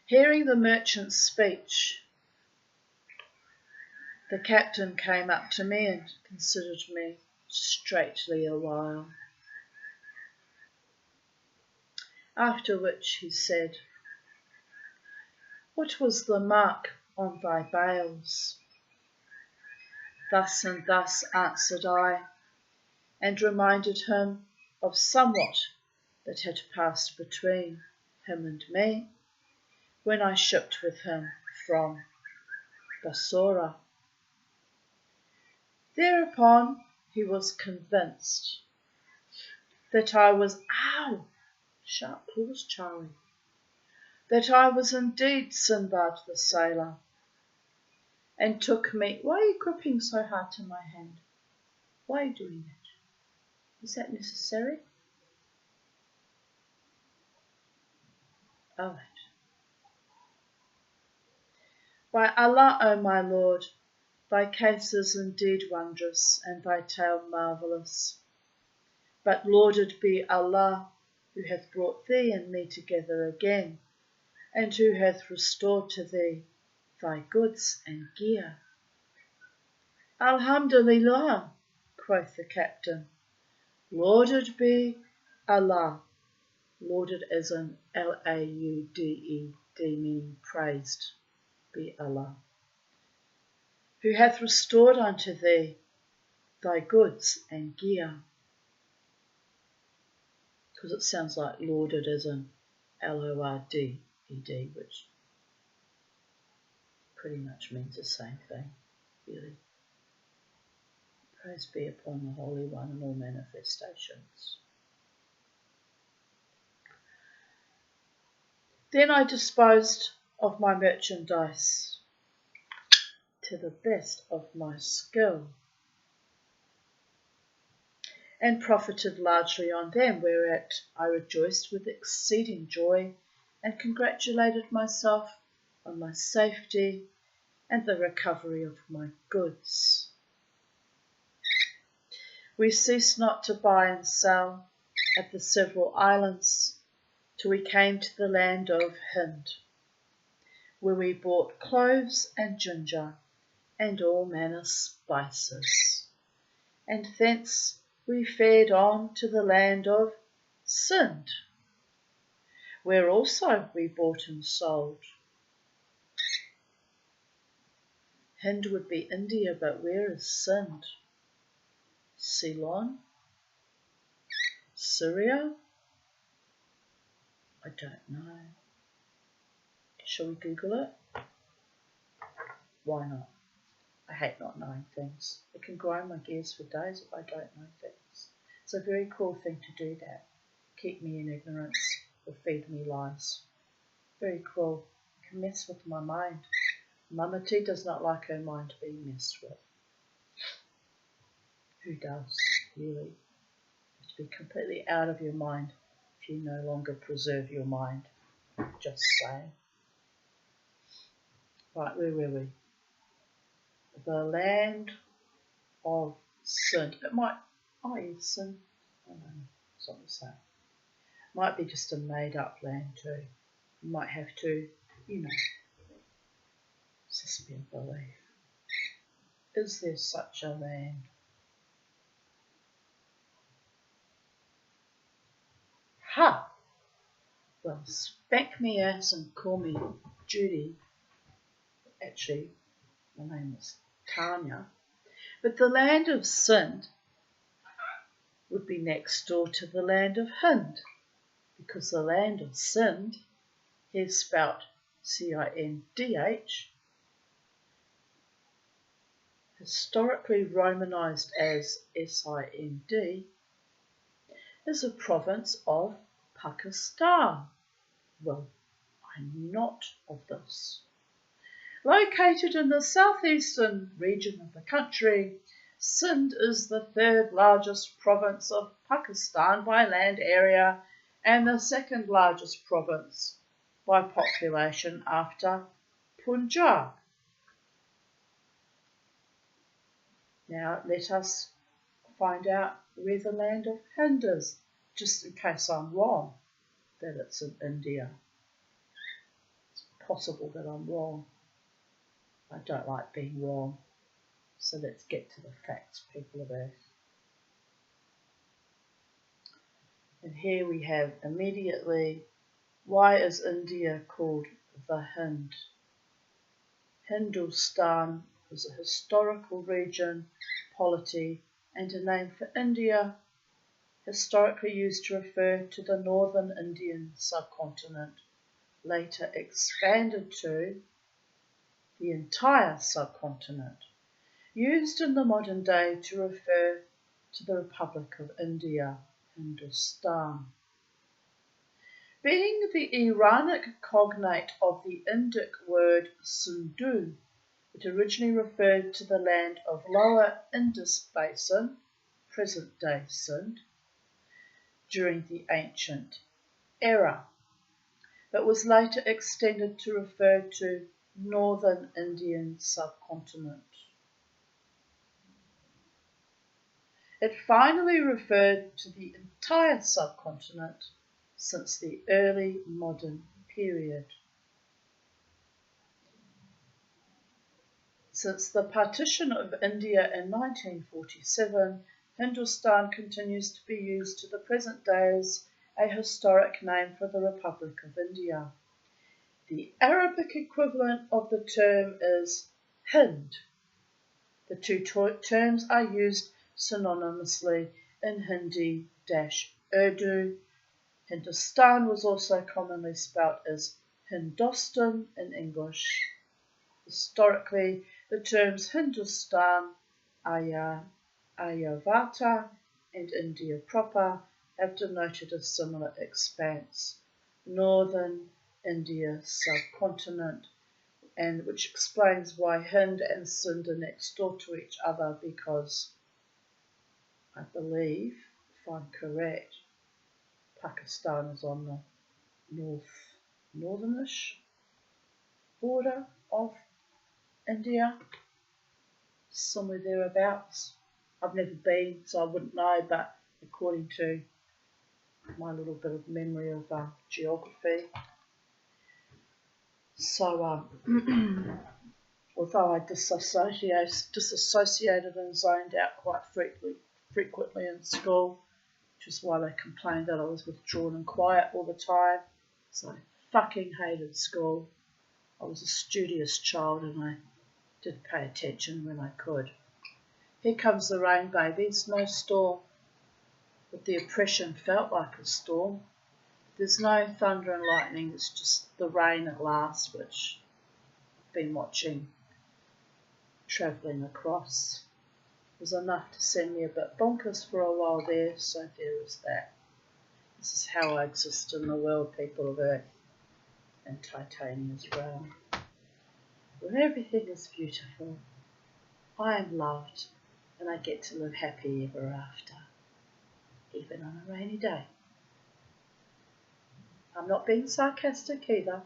Speaker 1: Hearing the merchant's speech, the captain came up to me and considered me straightly a while. After which he said, "What was the mark on thy bales?" Thus and thus answered I, and reminded him of somewhat that had passed between him and me when I shipped with him from Bassorah. Thereupon he was convinced that I was, sharp pause, Charlie, that I was indeed Sinbad the sailor, and took me. Why are you gripping so hard to my hand? Why are you doing that? Is that necessary? All right. By Allah, O my Lord, thy case is indeed wondrous, and thy tale marvellous. But lauded be Allah, who hath brought thee and me together again, and who hath restored to thee thy goods and gear. Alhamdulillah, quoth the captain. Lauded be Allah, lauded as in Lauded, meaning praised be Allah, who hath restored unto thee thy goods and gear. Because it sounds like lauded as in Lorded, which pretty much means the same thing, really. Praise be upon the Holy One in all manifestations. Then I disposed of my merchandise to the best of my skill, and profited largely on them, whereat I rejoiced with exceeding joy, and congratulated myself on my safety and the recovery of my goods. We ceased not to buy and sell at the several islands till we came to the land of Hind, where we bought cloves and ginger and all manner spices, and thence we fared on to the land of Sind, where also we bought and sold. Hind would be India, but where is Sind? Ceylon? Syria? I don't know. Shall we Google it? Why not? I hate not knowing things. It can grind my gears for days if I don't know things. It's a very cruel thing to do that. Keep me in ignorance or feed me lies. Very cruel. It can mess with my mind. Mama T does not like her mind being messed with. Who does, really? You have to be completely out of your mind if you no longer preserve your mind. Just saying. Right, where were we? The land of Sind. It might, oh yes, Sind. I don't know, it's not the same. Might be just a made up land too. You might have to, suspend belief. Is there such a land? Ha! Well, spank me ass and call me Judy. Actually, my name is Tanya. But the land of Sind would be next door to the land of Hind, because the land of Sind, here's spelt Cindh, historically Romanised as Sind, is a province of Pakistan. Well, I'm not of this. Located in the southeastern region of the country, Sindh is the third largest province of Pakistan by land area and the second largest province by population after Punjab. Now let us find out where the land of Hind is, just in case I'm wrong that it's in India. It's possible that I'm wrong. I don't like being wrong. So let's get to the facts, people of Earth. And here we have immediately, why is India called the Hind? Hindustan is a historical region, polity, and a name for India, historically used to refer to the northern Indian subcontinent, later expanded to the entire subcontinent, used in the modern day to refer to the Republic of India, Hindustan. Being the Iranic cognate of the Indic word Sindhu, it originally referred to the land of Lower Indus Basin, present-day Sindh, during the ancient era, but was later extended to refer to northern Indian subcontinent. It finally referred to the entire subcontinent since the early modern period. Since the partition of India in 1947, Hindustan continues to be used to the present day as a historic name for the Republic of India. The Arabic equivalent of the term is Hind. The two terms are used synonymously in Hindi-Urdu. Hindustan was also commonly spelt as Hindostan in English. Historically, the terms Hindustan, Aryavata, and India proper have denoted a similar expanse, northern India subcontinent, and which explains why Hind and Sindh are next door to each other, because I believe, if I'm correct, Pakistan is on the northernish border of India, somewhere thereabouts. I've never been, so I wouldn't know, but according to my little bit of memory of geography. So, although I disassociated and zoned out quite frequently in school, which is why they complained that I was withdrawn and quiet all the time. So I fucking hated school. I was a studious child and I did pay attention when I could. Here comes the rain, babies. No storm, but the oppression felt like a storm. There's no thunder and lightning, it's just the rain at last, which I've been watching travelling across. It was enough to send me a bit bonkers for a while there, so there was that. This is how I exist in the world, people of Earth, and Titania's realm, where everything is beautiful. I am loved, and I get to live happy ever after, even on a rainy day. I'm not being sarcastic either.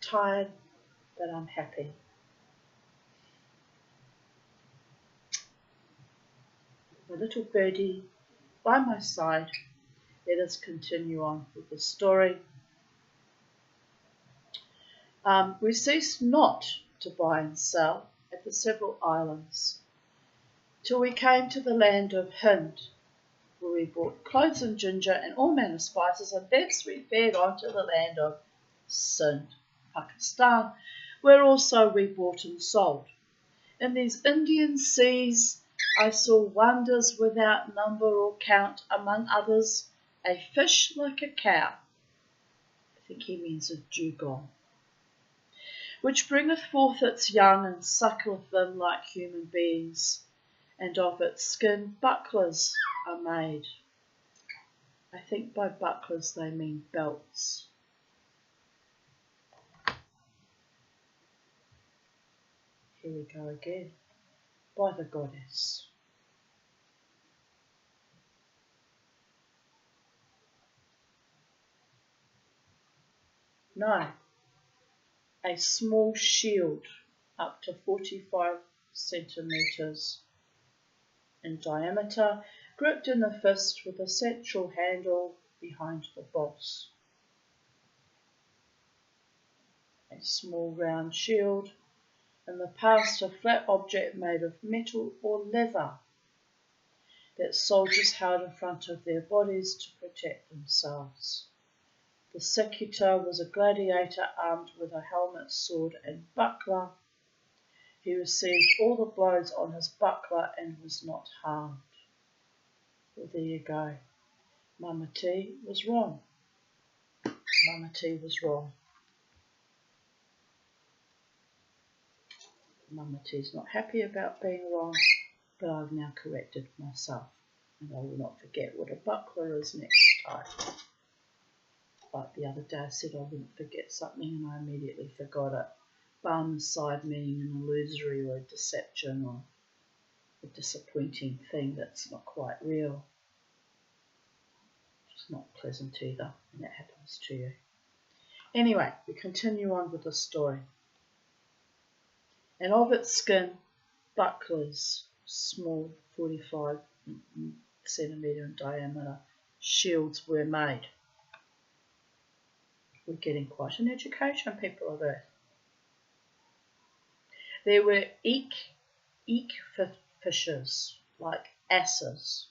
Speaker 1: Tired, but I'm happy. The little birdie by my side, let us continue on with the story. We ceased not to buy and sell at the several islands till we came to the land of Hind, where we bought cloves and ginger and all manner of spices, and thence we fared on to the land of Sind, Pakistan, where also we bought and sold. In these Indian seas I saw wonders without number or count, among others a fish like a cow, I think he means a dugong, which bringeth forth its young and suckleth them like human beings, and of its skin bucklers are made. I think by bucklers they mean belts. Here we go again, by the goddess. No, a small shield up to 45 centimetres in diameter, gripped in the fist with a central handle behind the boss. A small round shield, in the past a flat object made of metal or leather that soldiers held in front of their bodies to protect themselves. The secutor was a gladiator armed with a helmet, sword and buckler. He received all the blows on his buckler and was not harmed. Well, there you go. Mama T was wrong. Mama T was wrong. Mama T's not happy about being wrong, but I've now corrected myself, and I will not forget what a buckler is next time. Like the other day I said I wouldn't forget something and I immediately forgot it. Barmecide meaning an illusory or a deception or a disappointing thing that's not quite real. It's not pleasant either, and that happens to you. Anyway, we continue on with the story. And of its skin, bucklers, small 45 centimetre in diameter, shields were made. We're getting quite an education, people of Earth. There were eek fishes, like asses,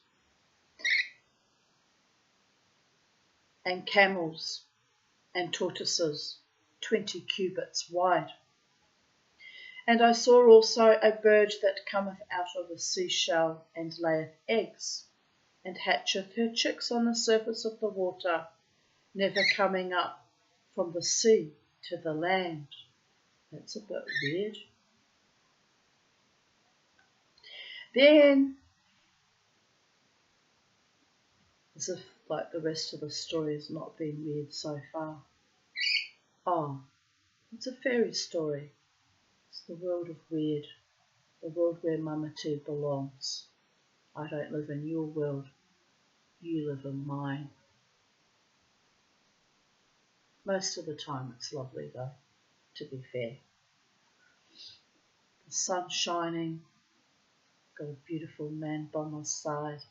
Speaker 1: and camels and tortoises, 20 cubits wide. And I saw also a bird that cometh out of a seashell, and layeth eggs, and hatcheth her chicks on the surface of the water, never coming up from the sea to the land. That's a bit weird. Then, as if like the rest of the story has not been weird so far. Oh, it's a fairy story. It's the world of weird, the world where Mama T belongs. I don't live in your world, you live in mine. Most of the time it's lovely though, to be fair. The sun's shining, got a beautiful man by my side.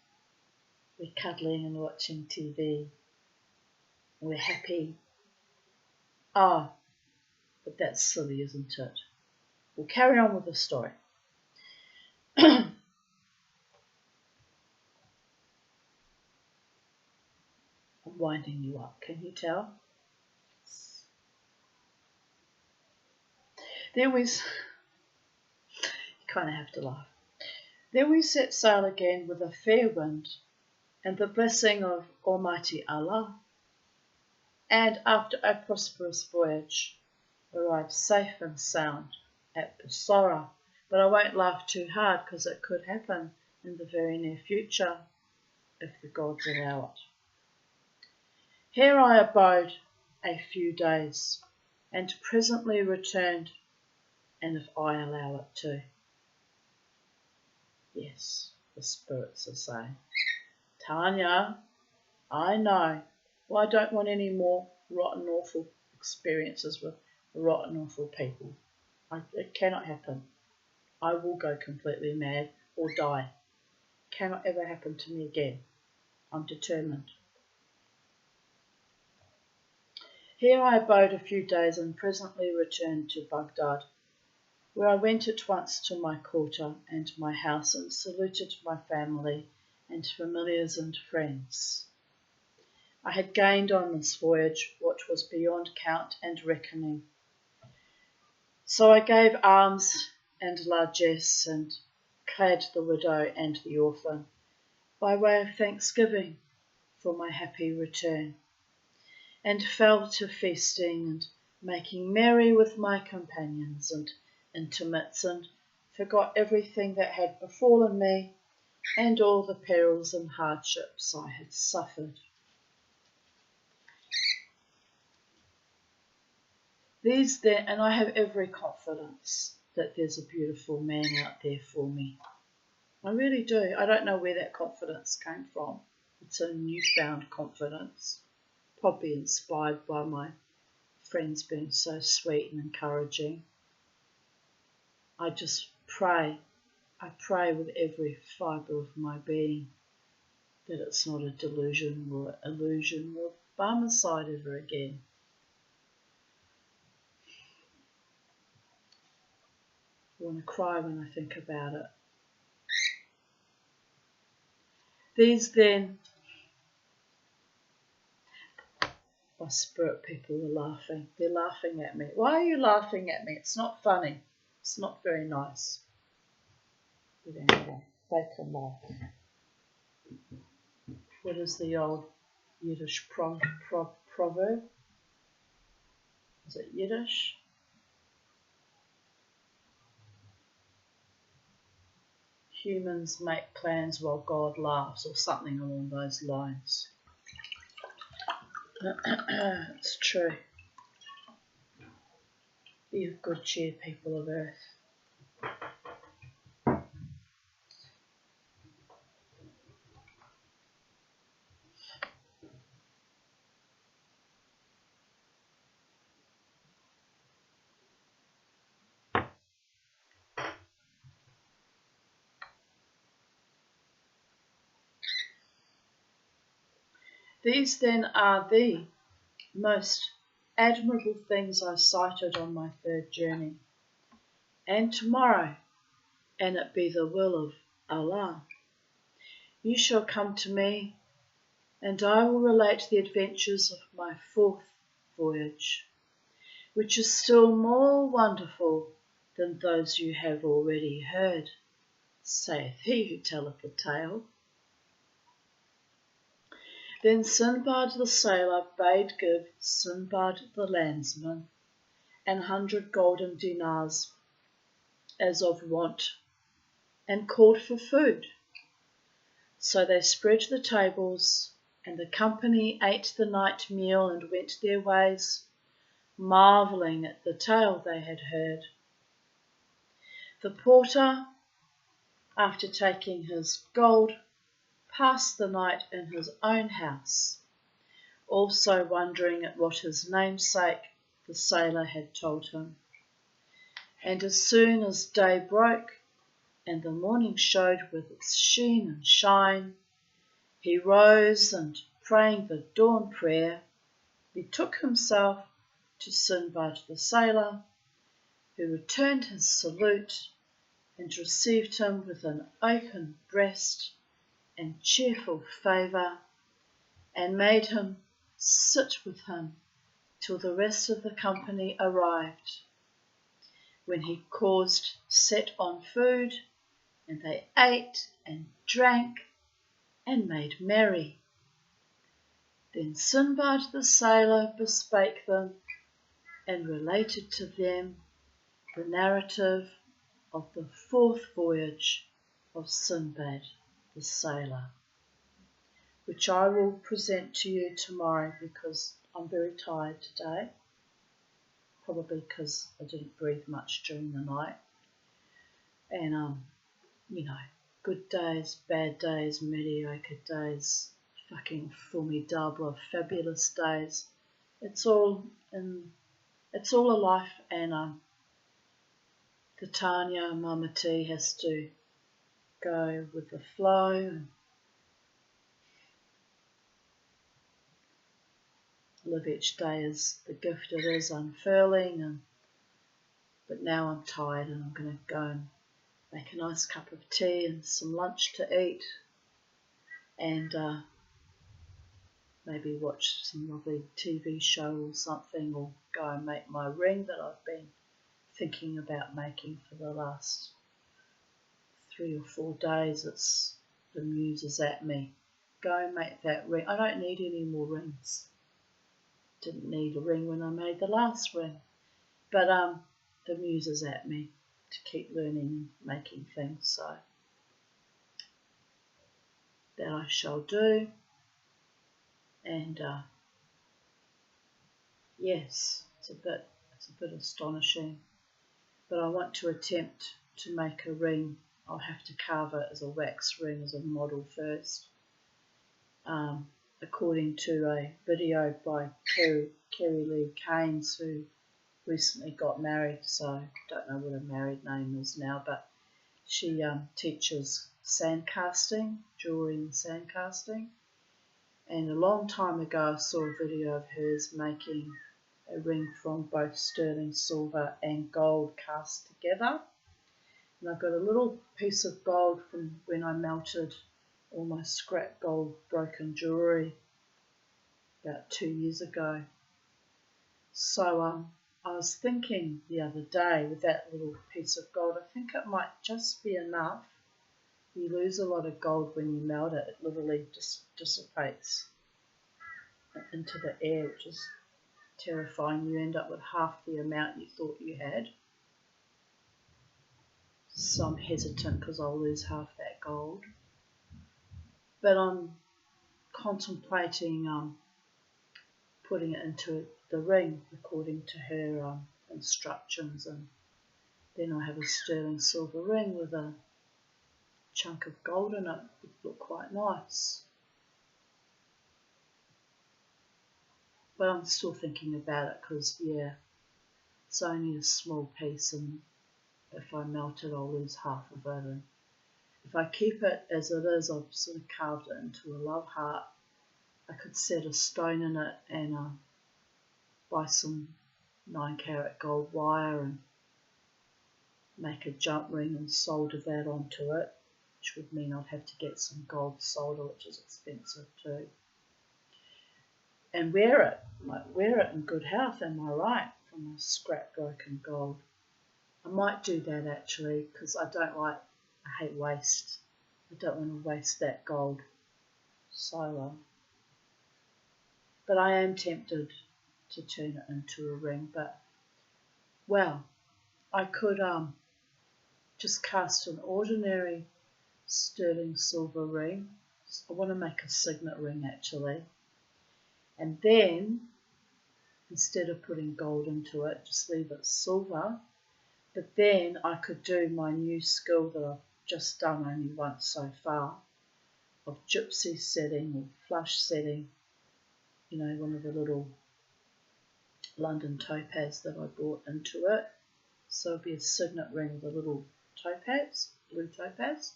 Speaker 1: We're cuddling and watching TV. We're happy. Ah, but that's silly, isn't it? We'll carry on with the story. I'm winding you up, can you tell? Then you kind of have to laugh. Then we set sail again with a fair wind and the blessing of Almighty Allah, and after a prosperous voyage arrived safe and sound at Basora. But I won't laugh too hard because it could happen in the very near future if the gods allow it. Here I abode a few days and presently returned, and if I allow it to. Yes, the spirits are saying, Tanya, I know. Well, I don't want any more rotten, awful experiences with rotten, awful people. It cannot happen. I will go completely mad or die. Cannot ever happen to me again. I'm determined. Here I abode a few days and presently returned to Baghdad, where I went at once to my quarter and my house and saluted my family and familiars and friends. I had gained on this voyage what was beyond count and reckoning. So I gave alms and largesse and clad the widow and the orphan, by way of thanksgiving for my happy return, and fell to feasting and making merry with my companions and intimates, and forgot everything that had befallen me and all the perils and hardships I had suffered. These then, and I have every confidence that there's a beautiful man out there for me. I really do. I don't know where that confidence came from. It's a newfound confidence, probably inspired by my friends being so sweet and encouraging. I just pray. I pray with every fibre of my being that it's not a delusion or illusion or by my side ever again. I want to cry when I think about it. These then, my spirit people are laughing. They're laughing at me. Why are you laughing at me? It's not funny. It's not very nice. But anyway, they can laugh. What is the old Yiddish proverb? Is it Yiddish? Humans make plans while God laughs, or something along those lines. It's true. Be of good cheer, people of earth. These then are the most admirable things I sighted on my third journey. And tomorrow, an it be the will of Allah, you shall come to me, and I will relate the adventures of my fourth voyage, which is still more wonderful than those you have already heard, saith he who telleth the tale. Then Sinbad the sailor bade give Sinbad the landsman 100 golden dinars as of wont, and called for food. So they spread the tables, and the company ate the night meal and went their ways, marvelling at the tale they had heard. The porter, after taking his gold, passed the night in his own house, also wondering at what his namesake, the sailor, had told him. And as soon as day broke, and the morning showed with its sheen and shine, he rose and, praying the dawn prayer, betook himself to Sinbad the sailor, who returned his salute and received him with an open breast and cheerful favour, and made him sit with him till the rest of the company arrived, when he caused set on food, and they ate and drank and made merry. Then Sinbad the sailor bespake them and related to them the narrative of the fourth voyage of Sinbad the sailor, which I will present to you tomorrow because I'm very tired today, probably because I didn't breathe much during the night. And, good days, bad days, mediocre days, fucking formidable, fabulous days. It's all in it's all a life, and the Tanya Mama T has to go with the flow and live each day as the gift it is unfurling. But now I'm tired, and I'm going to go and make a nice cup of tea and some lunch to eat, and maybe watch some lovely TV show or something, or go and make my ring that I've been thinking about making for the last 3 or 4 days. It's the muse is at me. Go and make that ring. I don't need any more rings. Didn't need a ring when I made the last ring. But the muse is at me to keep learning and making things, so that I shall do. And yes, it's a bit astonishing, but I want to attempt to make a ring. I'll have to carve it as a wax ring as a model first, according to a video by Kerry Lee Keynes, who recently got married, so I don't know what her married name is now, but she teaches sand casting, jewellery and sand casting. And a long time ago I saw a video of hers making a ring from both sterling silver and gold cast together. And I've got a little piece of gold from when I melted all my scrap gold broken jewellery about 2 years ago. So I was thinking the other day, with that little piece of gold, I think it might just be enough. You lose a lot of gold when you melt it. It literally just dissipates into the air, which is terrifying. You end up with half the amount you thought you had. So I'm hesitant because I'll lose half that gold. But I'm contemplating putting it into the ring according to her instructions, and then I have a sterling silver ring with a chunk of gold in it. It would look quite nice. But I'm still thinking about it because, yeah, it's only a small piece, and if I melt it I'll lose half of it. And if I keep it as it is, I've sort of carved it into a love heart. I could set a stone in it and buy some 9-carat gold wire and make a jump ring and solder that onto it, which would mean I'd have to get some gold solder, which is expensive too. And wear it in good health, am I right, from my scrap broken gold. I might do that actually, because I hate waste. I don't want to waste that gold. So, but I am tempted to turn it into a ring. But, well, I could just cast an ordinary sterling silver ring. I want to make a signet ring actually. And then, instead of putting gold into it, just leave it silver. But then I could do my new skill that I've just done only once so far, of gypsy setting or flush setting, you know, one of the little London topaz that I brought into it. So it'll be a signet ring with a little topaz, blue topaz.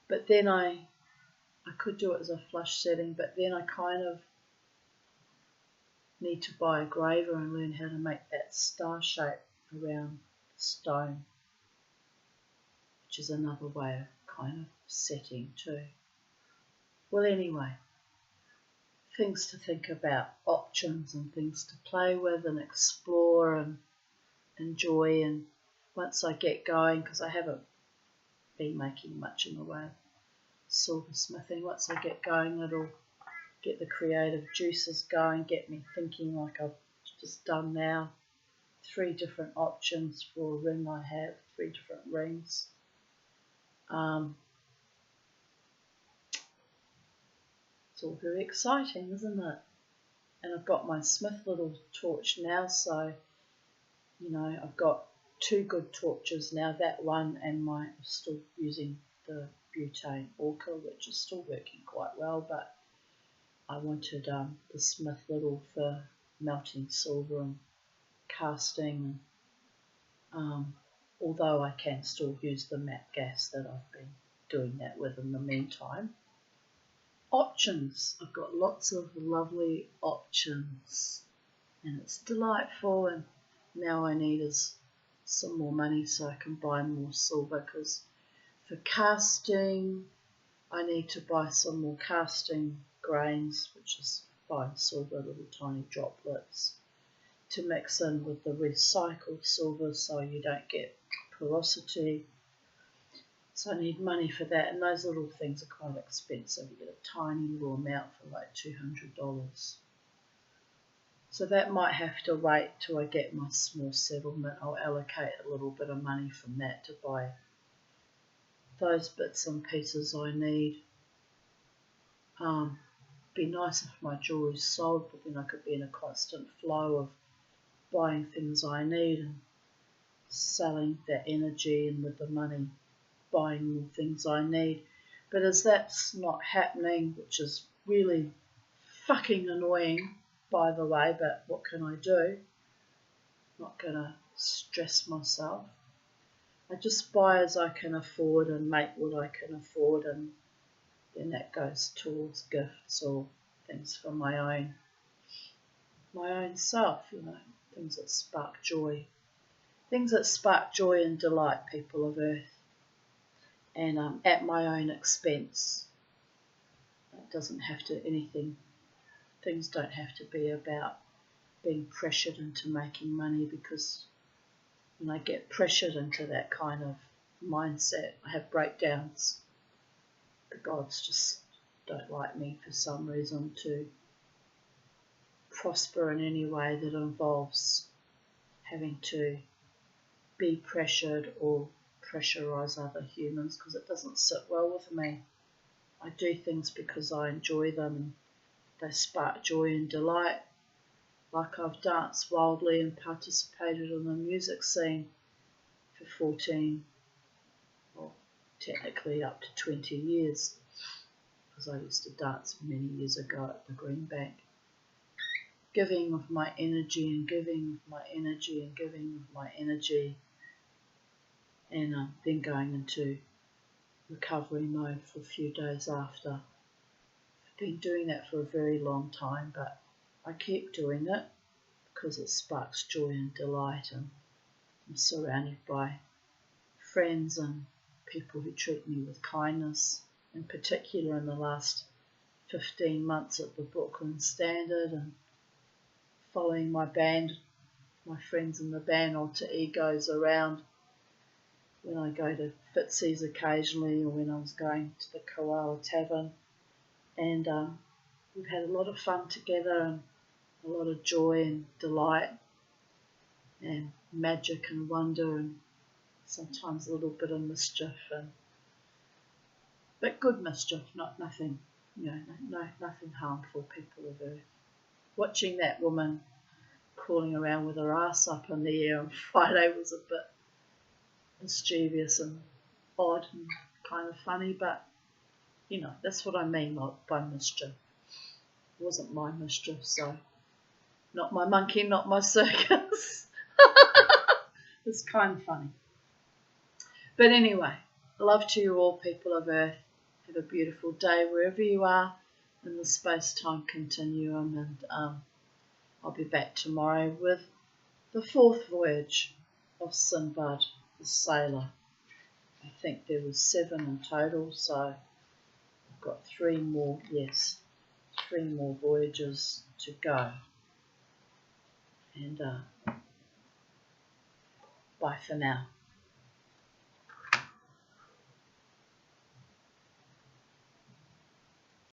Speaker 1: But then I could do it as a flush setting, but then I kind of need to buy a graver and learn how to make that star shape around the stone, which is another way of kind of setting too. Well, anyway, things to think about, options and things to play with and explore and enjoy. And once I get going, because I haven't been making much in the way of silversmithing, once I get going, it'll get the creative juices going, get me thinking like I've just done now. 3 different options for a ring I have, 3 different rings. It's all very exciting, isn't it? And I've got my Smith little torch now, so, you know, I've got 2 good torches now, that one and I'm still using the butane orca, which is still working quite well, but I wanted the Smith little for melting silver and casting. Although I can still use the matte gas that I've been doing that with in the meantime. Options. I've got lots of lovely options and it's delightful, and now I need is some more money so I can buy more silver, because for casting I need to buy some more casting grains, which is fine silver, little tiny droplets, to mix in with the recycled silver so you don't get porosity. So I need money for that, and those little things are quite expensive. You get a tiny little amount for like $200. So that might have to wait till I get my small settlement. I'll allocate a little bit of money from that to buy those bits and pieces I need. Be nice if my jewellery sold, but then I could be in a constant flow of buying things I need and selling that energy, and with the money buying more things I need. But as that's not happening, which is really fucking annoying, by the way, but what can I do? Not gonna stress myself. I just buy as I can afford and make what I can afford, and then that goes towards gifts or things for my own self, things that spark joy. Things that spark joy and delight, people of Earth, and at my own expense. It doesn't have to things don't have to be about being pressured into making money, because when I get pressured into that kind of mindset, I have breakdowns. The gods just don't like me for some reason to prosper in any way that involves having to be pressured or pressurize other humans, because it doesn't sit well with me. I do things because I enjoy them and they spark joy and delight. Like I've danced wildly and participated in the music scene for 14, well, technically up to 20 years, because I used to dance many years ago at the Green Bank. Giving of my energy and giving of my energy and giving of my energy, and then going into recovery mode for a few days after. I've been doing that for a very long time, but I keep doing it because it sparks joy and delight, and I'm surrounded by friends and people who treat me with kindness, in particular in the last 15 months at the Brooklyn Standard, and following my band, my friends in the band, alter egos around when I go to Fitzy's occasionally, or when I was going to the Koala Tavern, and we've had a lot of fun together and a lot of joy and delight and magic and wonder, and sometimes a little bit of mischief, but good mischief, nothing harmful, people of Earth. Watching that woman crawling around with her ass up in the air on Friday was a bit mischievous and odd and kind of funny, but that's what I mean by mischief. It wasn't my mischief, so not my monkey, not my circus. It's kind of funny. But anyway, love to you all, people of Earth. Have a beautiful day wherever you are in the space-time continuum, and I'll be back tomorrow with the fourth voyage of Sinbad the Sailor. I think there was 7 in total, so I've got 3 more voyages to go. And bye for now.